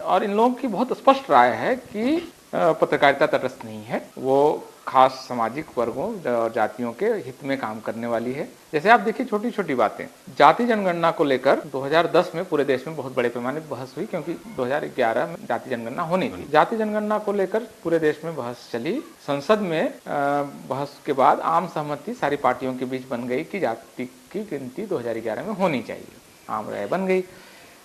और इन लोगों की बहुत स्पष्ट राय है कि पत्रकारिता तटस्थ नहीं है, वो खास सामाजिक वर्गों और जातियों के हित में काम करने वाली है। जैसे आप देखिए छोटी छोटी बातें, जाति जनगणना को लेकर 2010 में पूरे देश में बहुत बड़े पैमाने पर बहस हुई, क्योंकि 2011 में जाति जनगणना होनी थी। जाति जनगणना को लेकर पूरे देश में बहस चली। संसद में बहस के बाद आम सहमति सारी पार्टियों के बीच बन गई कि जाति की गिनती 2011 में होनी चाहिए। आम राय बन गई।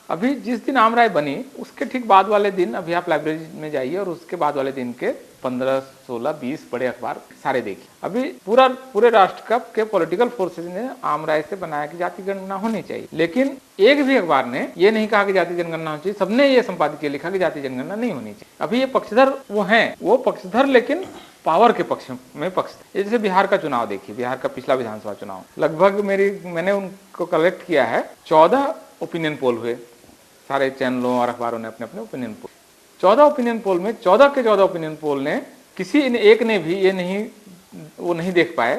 अभी जिस दिन आम राय बनी उसके ठीक बाद वाले दिन, अभी आप लाइब्रेरी में जाइए और उसके बाद वाले दिन के 15, 16, 20 बड़े अखबार सारे देखिए, अभी पूरे राष्ट्र का के पॉलिटिकल फोर्सेज ने आम राय से बनाया कि जाति जनगणना होनी चाहिए। लेकिन एक भी अखबार ने ये नहीं कहा कि जाति जनगणना होनी चाहिए। सबने ये संपादकीय लिखा कि जाति जनगणना नहीं होनी चाहिए। अभी ये पक्षधर वो पक्षधर, लेकिन पावर के पक्ष में जैसे बिहार का चुनाव देखिए, बिहार का पिछला विधानसभा चुनाव, लगभग मैंने उनको कलेक्ट किया है, 14 ओपिनियन पोल हुए। सारे चैनलों और अखबारों ने अपने अपने ओपिनियन पोल, 14 ओपिनियन पोल में 14 के 14 ओपिनियन पोल ने किसी एक ने भी ये नहीं देख पाए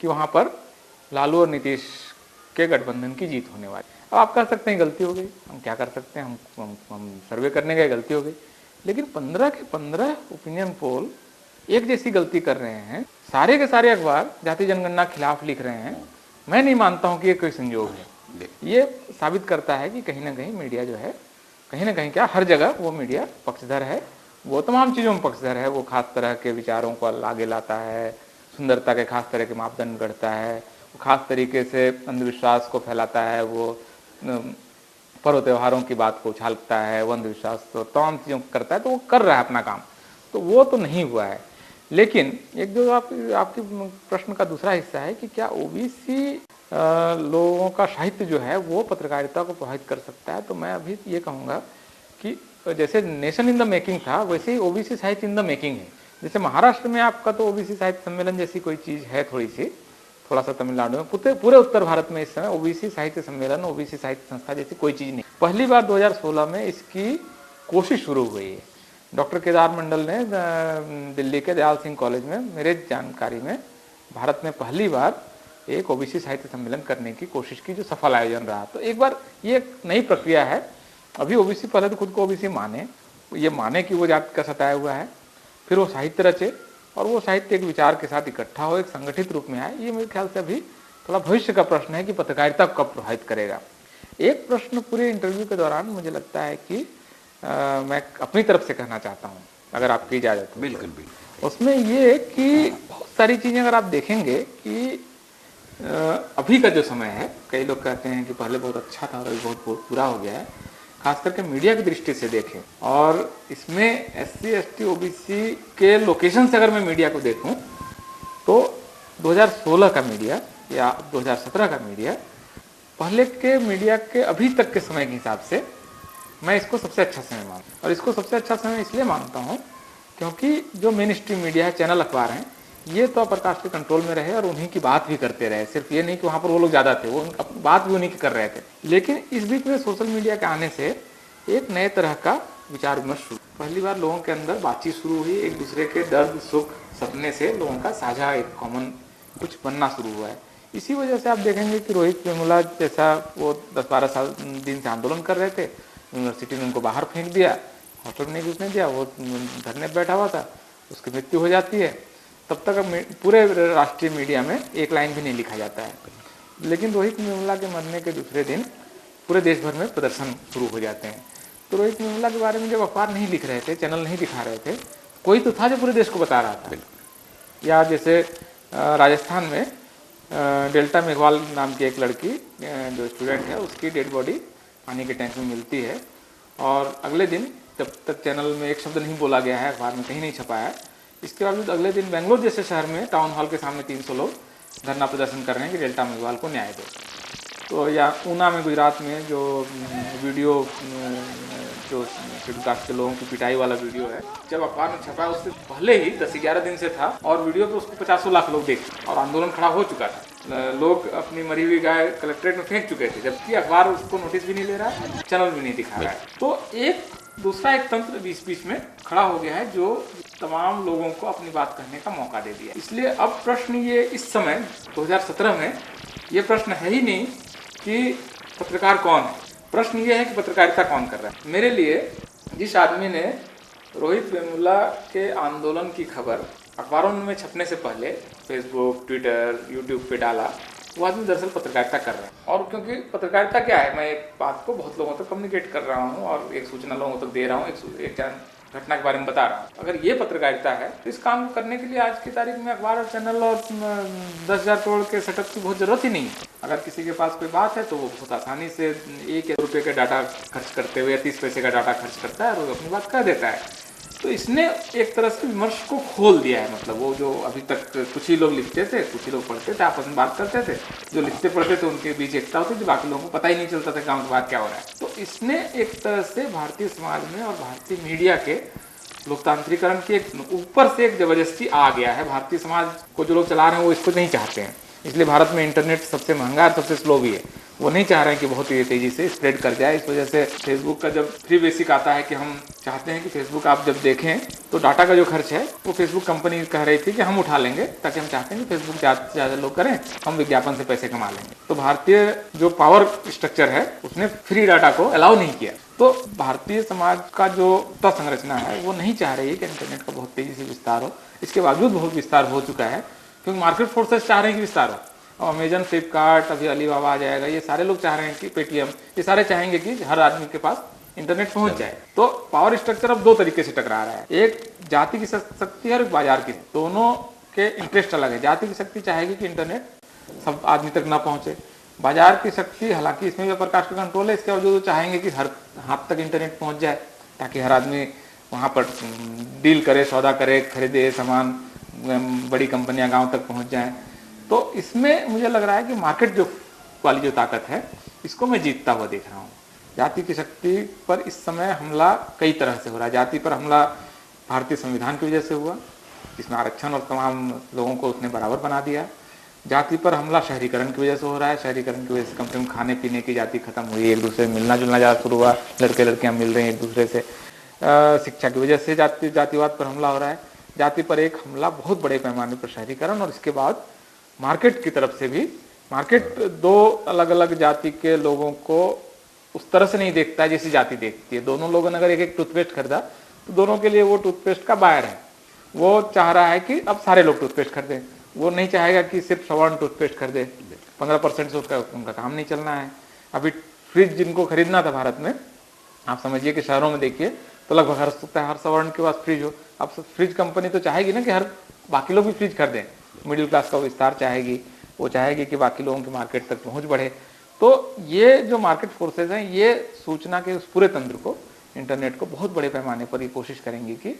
कि वहां पर लालू और नीतीश के गठबंधन की जीत होने वाली। अब आप कह सकते हैं गलती हो गई, हम क्या कर सकते हैं, हम सर्वे करने गए, गलती हो गई। लेकिन 15 के 15 ओपिनियन पोल एक जैसी गलती कर रहे हैं। सारे के सारे अखबार जाति जनगणना खिलाफ लिख रहे हैं। मैं नहीं मानता हूं कि ये कोई संयोग है। ये साबित करता है कि कहीं ना कहीं मीडिया जो है, कहीं ना कहीं क्या, हर जगह वो मीडिया पक्षधर है। वो तमाम चीज़ों में पक्षधर है। वो खास तरह के विचारों को आगे लाता है, सुंदरता के खास तरह के मापदंड गढ़ता है, वो खास तरीके से अंधविश्वास को फैलाता है, वो पर्व त्योहारों की बात को उछालता है, वो अंधविश्वास तो तमाम चीज़ों को करता है। तो वो कर रहा है अपना काम, तो वो तो नहीं हुआ है। लेकिन एक जो आपकी प्रश्न का दूसरा हिस्सा है कि क्या ओबीसी लोगों का साहित्य जो है वो पत्रकारिता को प्रभावित कर सकता है, तो मैं अभी ये कहूँगा कि जैसे नेशन इन द मेकिंग था, वैसे ही ओबीसी साहित्य इन द मेकिंग है। जैसे महाराष्ट्र में आपका तो ओबीसी साहित्य सम्मेलन जैसी कोई चीज़ है, थोड़ा सा तमिलनाडु में, पूरे उत्तर भारत में इस समय ओबीसी साहित्य सम्मेलन, ओबीसी साहित्य संस्था जैसी कोई चीज़ नहीं। पहली बार 2016 में इसकी कोशिश शुरू हुई है। डॉक्टर केदार मंडल ने दिल्ली के दयाल सिंह कॉलेज में, मेरे जानकारी में, भारत में पहली बार एक ओबीसी साहित्य सम्मेलन करने की कोशिश की, जो सफल आयोजन रहा। तो एक बार ये एक नई प्रक्रिया है। अभी ओबीसी पहले तो खुद को ओबीसी माने कि वो जाति का सताया हुआ है, फिर वो साहित्य रचे और वो साहित्य एक विचार के साथ इकट्ठा हो, एक संगठित रूप में आए। ये मेरे ख्याल से अभी थोड़ा भविष्य का प्रश्न है कि पत्रकारिता को कब प्रभावित करेगा। एक प्रश्न पूरे इंटरव्यू के दौरान मुझे लगता है कि मैं अपनी तरफ से कहना चाहता हूँ, अगर आपकी इजाज़त हो। बिल्कुल बिल्कुल। उसमें ये कि बहुत सारी चीज़ें अगर आप देखेंगे कि अभी का जो समय है, कई लोग कहते हैं कि पहले बहुत अच्छा था और अभी बहुत बुरा हो गया है, खास करके मीडिया की दृष्टि से देखें। और इसमें SC ST OBC के लोकेशन से अगर मैं मीडिया को देखूं तो 2016 का मीडिया या 2017 का मीडिया पहले के मीडिया के अभी तक के समय के हिसाब से मैं इसको सबसे अच्छा समय मानता हूँ। और इसको सबसे अच्छा समय इसलिए मानता हूँ क्योंकि जो मेन स्ट्रीम मीडिया है, चैनल अखबार हैं, ये तो प्रकाश के कंट्रोल में रहे और उन्हीं की बात भी करते रहे। सिर्फ ये नहीं कि वहाँ पर वो लोग ज़्यादा थे, वो बात भी उन्हीं की कर रहे थे। लेकिन इस बीच में सोशल मीडिया के आने से एक नए तरह का विचार विमर्श शुरू, पहली बार लोगों के अंदर बातचीत शुरू हुई, एक दूसरे के दर्द सुख सपने से लोगों का साझा एक कॉमन कुछ बनना शुरू हुआ है। इसी वजह से आप देखेंगे कि रोहित वेमुला जैसा वो 10-12 दिन से आंदोलन कर रहे थे, यूनिवर्सिटी ने उनको बाहर फेंक दिया, हॉस्टल में नहीं घुसने दिया, वो धरने पर बैठा हुआ था, उसकी मृत्यु हो जाती है। तब तक पूरे राष्ट्रीय मीडिया में एक लाइन भी नहीं लिखा जाता है। लेकिन रोहित वेमुला के मरने के दूसरे दिन पूरे देश भर में प्रदर्शन शुरू हो जाते हैं। तो रोहित वेमुला के बारे में जब अखबार नहीं लिख रहे थे, चैनल नहीं दिखा रहे थे, कोई तो था जो पूरे देश को बता रहा था। या जैसे राजस्थान में डेल्टा मेघवाल नाम की एक लड़की जो स्टूडेंट है, उसकी डेड बॉडी पानी के टैंक में मिलती है और अगले दिन, जब तक चैनल में एक शब्द नहीं बोला गया है, अखबार में कहीं नहीं छपा है, इसके बावजूद अगले दिन बेंगलोर जैसे शहर में टाउन हॉल के सामने 300 लोग धरना प्रदर्शन कर रहे हैं कि डेल्टा मेघवाल को न्याय दो। तो या ऊना में, गुजरात में जो वीडियो जो शेड्यूल कास्ट के लोगों की पिटाई वाला वीडियो है, जब अखबार में छपा उससे पहले ही 10-11 दिन से था और वीडियो पे उसको 50 लाख लोग देखे और आंदोलन खड़ा हो चुका था। लोग अपनी मरी हुई गाय कलेक्ट्रेट में फेंक चुके थे, जबकि अखबार उसको नोटिस भी नहीं ले रहा, चैनल भी नहीं दिखा रहा है। तो एक दूसरा एक तंत्र बीच में खड़ा हो गया है जो तमाम लोगों को अपनी बात कहने का मौका दे दिया। इसलिए अब प्रश्न ये इस समय 2017 में ये प्रश्न है ही नहीं कि पत्रकार कौन है, प्रश्न ये है कि पत्रकारिता कौन कर रहा है। मेरे लिए जिस आदमी ने रोहित वेमुला के आंदोलन की खबर अखबारों में छपने से पहले फेसबुक, ट्विटर, यूट्यूब पे डाला, वो आदमी दरअसल पत्रकारिता कर रहा है। और क्योंकि पत्रकारिता क्या है, मैं एक बात को बहुत लोगों तक कम्युनिकेट कर रहा हूँ और एक सूचना लोगों तक दे रहा हूँ, एक घटना के बारे में बता रहा हूँ। अगर ये पत्रकारिता है तो इस काम को करने के लिए आज की तारीख में अखबार और चैनल और 10,000 करोड़ के सेटअप की बहुत जरूरत ही नहीं है। अगर किसी के पास कोई बात है तो वो बहुत आसानी से 1 रुपये का डाटा खर्च करते हुए या 30 पैसे का डाटा खर्च करता है और वो अपनी बात कह देता है। तो इसने एक तरह से विमर्श को खोल दिया है। मतलब वो जो अभी तक कुछ ही लोग लिखते थे, कुछ ही लोग पढ़ते थे, आपस में बात करते थे, जो लिखते पढ़ते थे उनके बीच एकता होती थी, बाकी लोगों को पता ही नहीं चलता था गाँव के बाद क्या हो रहा है। तो इसने एक तरह से भारतीय समाज में और भारतीय मीडिया के लोकतांत्रिकरण की एक ऊपर से एक जबरदस्ती आ गया है। भारतीय समाज को जो लोग चला रहे हैं वो इसको नहीं चाहते हैं, इसलिए भारत में इंटरनेट सबसे महंगा और सबसे स्लो भी है। वो नहीं चाह रहे हैं कि बहुत ही तेजी से स्प्रेड कर जाए। इस वजह से फेसबुक का जब फ्री बेसिक आता है कि हम चाहते हैं कि फेसबुक आप जब देखें तो डाटा का जो खर्च है वो फेसबुक कंपनी कह रही थी कि हम उठा लेंगे, ताकि हम चाहते हैं कि फेसबुक ज़्यादा से ज़्यादा लोग करें, हम विज्ञापन से पैसे कमा लेंगे। तो भारतीय जो पावर स्ट्रक्चर है उसने फ्री डाटा को अलाउ नहीं किया। तो भारतीय समाज का जो संरचना है वो नहीं चाह रही है कि इंटरनेट का बहुत तेजी से विस्तार हो। इसके बावजूद बहुत विस्तार हो चुका है क्योंकि मार्केट फोर्सेस चाह रहे हैं कि विस्तार हो। और अमेजन, फ्लिपकार्ट, अभी अलीबाबा आ जाएगा, ये सारे लोग चाह रहे हैं कि पेटीएम, ये सारे चाहेंगे कि हर आदमी के पास इंटरनेट पहुंच जाए। तो पावर स्ट्रक्चर अब 2 तरीके से टकरा रहा है, एक जाति की शक्ति है और एक बाजार की। दोनों के इंटरेस्ट अलग है। जाति की शक्ति चाहेगी कि इंटरनेट सब आदमी तक ना पहुंचे। बाजार की शक्ति, हालांकि इसमें भी प्रकाश का कंट्रोल है, इसके बावजूद वो चाहेंगे कि हर हाथ तक इंटरनेट पहुंच जाए, ताकि हर आदमी वहाँ पर डील करे, सौदा करे, खरीदे सामान, बड़ी कंपनियां गांव तक पहुंच जाएं। तो इसमें मुझे लग रहा है कि मार्केट जो वाली जो ताकत है इसको मैं जीतता हुआ देख रहा हूँ। जाति की शक्ति पर इस समय हमला कई तरह से हो रहा है। जाति पर हमला भारतीय संविधान की वजह से हुआ, जिसमें आरक्षण और तमाम लोगों को उसने बराबर बना दिया। जाति पर हमला शहरीकरण की वजह से हो रहा है। शहरीकरण की वजह से कम से कम खाने पीने की जाति खत्म हुई, एक दूसरे से मिलना जुलना ज़्यादा शुरू हुआ, लड़के लड़कियां मिल रहे हैं एक दूसरे से। शिक्षा की वजह से जातिवाद पर हमला हो रहा है। जाति पर एक हमला बहुत बड़े पैमाने पर शहरीकरण, और इसके बाद मार्केट की तरफ से भी। मार्केट 2 अलग अलग जाति के लोगों को उस तरह से नहीं देखता है जैसी जाति देखती है। दोनों लोगों ने अगर एक एक टूथपेस्ट खरीदा तो दोनों के लिए वो टूथपेस्ट का बायर है। वो चाह रहा है कि अब सारे लोग टूथपेस्ट खरीदें, वो नहीं चाहेगा कि सिर्फ सवर्ण टूथपेस्ट खरीदे। 15% से उनका काम नहीं चलना है। अभी फ्रिज जिनको खरीदना था भारत में, आप समझिए कि शहरों में देखिए तो लगभग हर सवर्ण के पास फ्रिज हो। अब फ्रिज कंपनी तो चाहेगी ना कि हर बाकी लोग भी फ्रिज खरीदें। मिडिल क्लास का विस्तार चाहेगी, वो चाहेगी कि बाकी लोगों की मार्केट तक पहुंच बढ़े। तो ये जो मार्केट फोर्सेज हैं ये सूचना के उस पूरे तंत्र को, इंटरनेट को बहुत बड़े पैमाने पर ये कोशिश करेंगी कि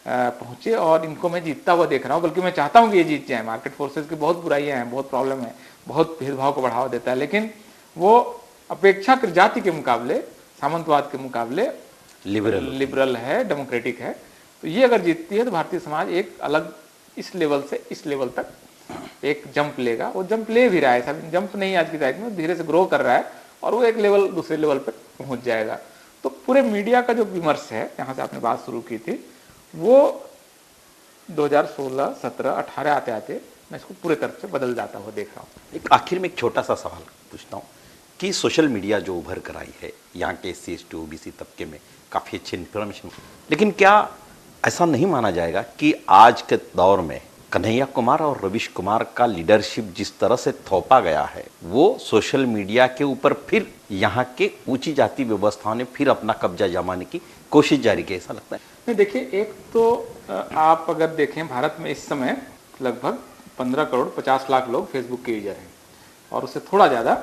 पहुंचे, और इनको मैं जीतता हुआ देख रहा हूँ। बल्कि मैं चाहता हूँ कि ये जीत जाए। मार्केट फोर्सेज की बहुत बुराइयां हैं, बहुत प्रॉब्लम है, बहुत भेदभाव को बढ़ावा देता है, लेकिन वो अपेक्षाकृत जाति के मुकाबले, सामंतवाद के मुकाबले लिबरल है, डेमोक्रेटिक है। तो ये अगर जीतती है तो भारतीय समाज एक अलग इस लेवल से इस लेवल तक एक जंप लेगा। वो जंप ले भी रहा है, सब जंप नहीं आज की तारीख में, धीरे से ग्रो कर रहा है और वो एक लेवल दूसरे लेवल पर पहुंच जाएगा। तो पूरे मीडिया का जो विमर्श है, यहाँ से आपने बात शुरू की थी, वो 2016, 17, 18 आते आते मैं इसको पूरे तरफ से बदल जाता हुआ देख रहा हूँ। एक आखिर में एक छोटा सा सवाल पूछता हूँ कि सोशल मीडिया जो उभर कर आई है यहाँ के SC, ST, OBC तबके में काफ़ी अच्छी इन्फॉर्मेशन, लेकिन क्या ऐसा नहीं माना जाएगा कि आज के दौर में कन्हैया कुमार और रवीश कुमार का लीडरशिप जिस तरह से थोपा गया है, वो सोशल मीडिया के ऊपर फिर यहाँ के ऊंची जाति व्यवस्थाओं ने फिर अपना कब्जा जमाने की कोशिश जारी की, ऐसा लगता है? नहीं, देखिए, एक तो आप अगर देखें भारत में इस समय लगभग 15 करोड़ 50 लाख लोग फेसबुक के यूजर हैं, और उससे थोड़ा ज़्यादा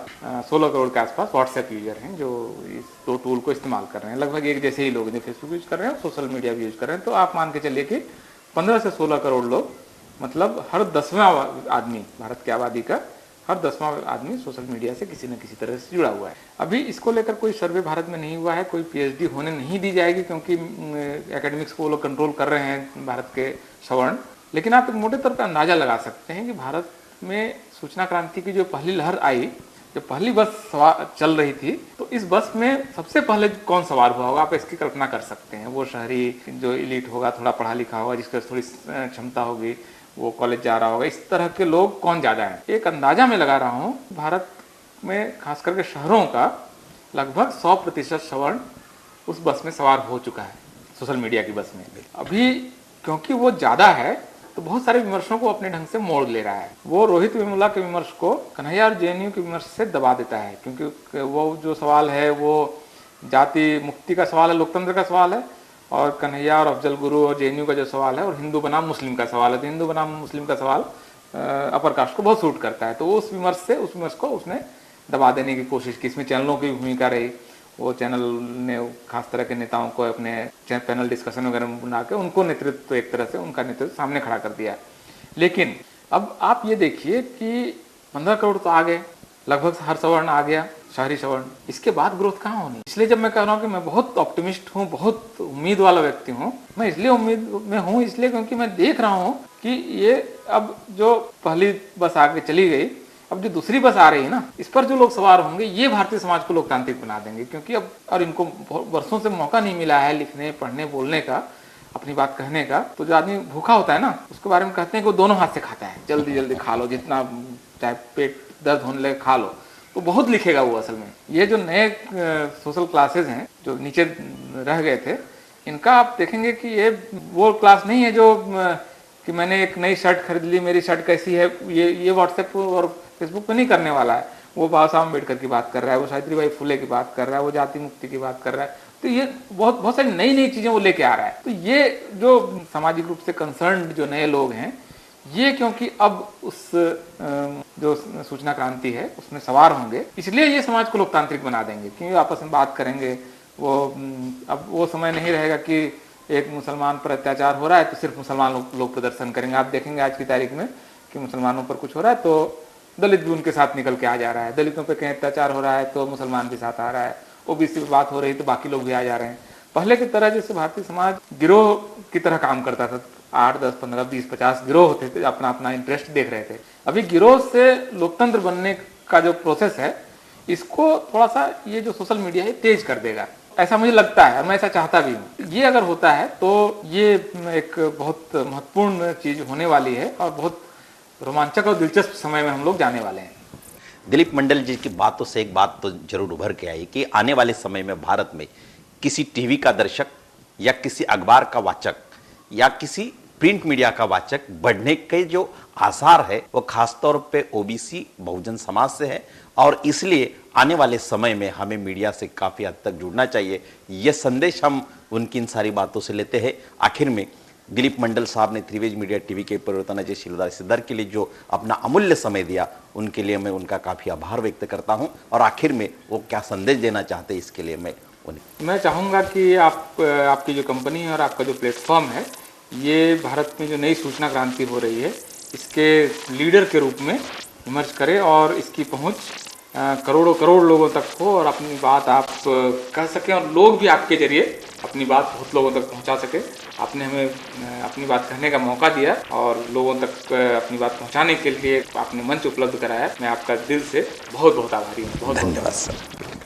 16 करोड़ के आसपास व्हाट्सएप यूजर हैं जो इस 2 टूल को इस्तेमाल कर रहे हैं। लगभग एक जैसे ही लोग जो फेसबुक यूज कर रहे हैं, सोशल मीडिया भी यूज कर रहे हैं। तो आप मान के चलिए कि 15 से 16 करोड़ लोग, मतलब हर 10वां आदमी, भारत की आबादी का हर 10वां आदमी सोशल मीडिया से किसी न किसी तरह से जुड़ा हुआ है। अभी इसको लेकर कोई सर्वे भारत में नहीं हुआ है, कोई PhD होने नहीं दी जाएगी, क्योंकि एकेडमिक्स को वो लोग कंट्रोल कर रहे हैं भारत के सवर्ण। लेकिन आप एक मोटे तौर पर अंदाजा लगा सकते हैं कि भारत में सूचना क्रांति की जो पहली लहर आई, जो पहली बस चल रही थी, तो इस बस में सबसे पहले कौन सवार हुआ होगा, आप इसकी कल्पना कर सकते हैं। वो शहरी जो इलीट होगा, थोड़ा पढ़ा लिखा होगा, जिसकी थोड़ी क्षमता होगी, वो कॉलेज जा रहा होगा, इस तरह के लोग कौन ज़्यादा हैं। एक अंदाजा मैं लगा रहा हूँ, भारत में खास करके शहरों का लगभग 100% सवर्ण उस बस में सवार हो चुका है, सोशल मीडिया की बस में। अभी क्योंकि वो ज़्यादा है, तो बहुत सारे विमर्शों को अपने ढंग से मोड़ ले रहा है। वो रोहित वेमुला के विमर्श को कन्हैया और जेएनयू के विमर्श से दबा देता है, क्योंकि वो जो सवाल है वो जाति मुक्ति का सवाल है, लोकतंत्र का सवाल है, और कन्हैया और अफजल गुरु और जेएनयू का जो सवाल है और हिंदू बनाम मुस्लिम का सवाल है। तो हिंदू बनाम मुस्लिम का सवाल अपर कास्ट को बहुत सूट करता है, तो उस विमर्श को उसने दबा देने की कोशिश की। इसमें चैनलों की भूमिका रही, वो चैनल ने खास तरह के नेताओं को अपने पैनल डिस्कशन वगैरह में बुला के उनको नेतृत्व, एक तरह से उनका नेतृत्व सामने खड़ा कर दिया। लेकिन अब आप ये देखिए कि 15 करोड़ तो आ गए, लगभग हर सवर्ण आ गया, शहरी सवर्ण, इसके बाद ग्रोथ कहाँ होनी। इसलिए जब मैं कह रहा हूँ कि मैं बहुत ऑप्टिमिस्ट हूँ, बहुत उम्मीद वाला व्यक्ति हूँ, मैं इसलिए उम्मीद में हूँ इसलिए क्योंकि मैं देख रहा हूँ कि ये अब जो पहली बस आगे चली गई, अब जो दूसरी बस आ रही है ना, इस पर जो लोग सवार होंगे ये भारतीय समाज को लोकतांत्रिक बना देंगे। क्योंकि अब और इनको वर्षों से मौका नहीं मिला है लिखने, पढ़ने, बोलने का, अपनी बात कहने का। तो जो आदमी भूखा होता है ना, उसके बारे में कहते हैं कि वो दोनों हाथ से खाता है, जल्दी जल्दी खा लो, जितना चाहे पेट दर्द होने लगे खा लो, तो बहुत लिखेगा वो। असल में ये जो नए सोशल क्लासेस हैं जो नीचे रह गए थे, इनका आप देखेंगे कि ये वो क्लास नहीं है जो कि मैंने एक नई शर्ट खरीद ली, मेरी शर्ट कैसी है, ये व्हाट्सएप और फेसबुक पे नहीं करने वाला है। वो बाबा साहब अम्बेडकर की बात कर रहा है, वो सावित्रीबाई फुले की बात कर रहा है, वो जाति मुक्ति की बात कर रहा है। तो ये बहुत सारी नई चीजें वो लेके आ रहा है। तो ये जो सामाजिक रूप से कंसर्न्ड जो नए लोग हैं, ये क्योंकि अब उस जो सूचना क्रांति है उसमें सवार होंगे, इसलिए ये समाज को लोकतांत्रिक बना देंगे, क्योंकि आपस में बात करेंगे। वो अब वो समय नहीं रहेगा कि एक मुसलमान पर अत्याचार हो रहा है तो सिर्फ मुसलमान लोग प्रदर्शन करेंगे। आप देखेंगे आज की तारीख में कि मुसलमानों पर कुछ हो रहा है तो दलित भी उनके साथ निकल के आ जा रहा है, दलितों पर कहीं अत्याचार हो रहा है तो मुसलमान भी साथ आ रहा है, ओबीसी पे बात हो रही तो बाकी लोग भी आ जा रहे हैं। पहले की तरह जैसे भारतीय समाज गिरोह की तरह काम करता था, 8, 10, 15, 20, 50 गिरोह होते थे, अपना अपना इंटरेस्ट देख रहे थे। अभी गिरोह से लोकतंत्र बनने का जो प्रोसेस है, इसको थोड़ा सा ये जो सोशल मीडिया है तेज कर देगा, ऐसा मुझे लगता है और मैं ऐसा चाहता भी हूँ। ये अगर होता है तो ये एक बहुत महत्वपूर्ण चीज होने वाली है और बहुत रोमांचक और दिलचस्प समय में हम लोग जाने वाले हैं। दिलीप मंडल जी की बातों से एक बात तो जरूर उभर के आई कि आने वाले समय में भारत में किसी टीवी का दर्शक या किसी अखबार का वाचक या किसी प्रिंट मीडिया का वाचक बढ़ने के जो आसार है वो खासतौर पे ओबीसी बहुजन समाज से है, और इसलिए आने वाले समय में हमें मीडिया से काफ़ी हद तक जुड़ना चाहिए। ये संदेश हम उनकी इन सारी बातों से लेते हैं। आखिर में दिलीप मंडल साहब ने थ्रीवेज मीडिया टीवी के परिवर्तन अजय शीलदार सिद्धर के लिए जो अपना अमूल्य समय दिया, उनके लिए मैं उनका काफ़ी आभार व्यक्त करता हूं। और आखिर में वो क्या संदेश देना चाहते हैं, इसके लिए मैं चाहूँगा कि आपकी जो कंपनी है और आपका जो प्लेटफॉर्म है, ये भारत में जो नई सूचना क्रांति हो रही है इसके लीडर के रूप में इमर्ज करे और इसकी पहुँच करोड़ लोगों तक हो और अपनी बात आप कह सकें और लोग भी आपके जरिए अपनी बात बहुत लोगों तक पहुंचा सके। आपने हमें अपनी बात कहने का मौका दिया और लोगों तक अपनी बात पहुंचाने के लिए आपने मंच उपलब्ध कराया। मैं आपका दिल से बहुत आभारी हूँ। बहुत धन्यवाद सर।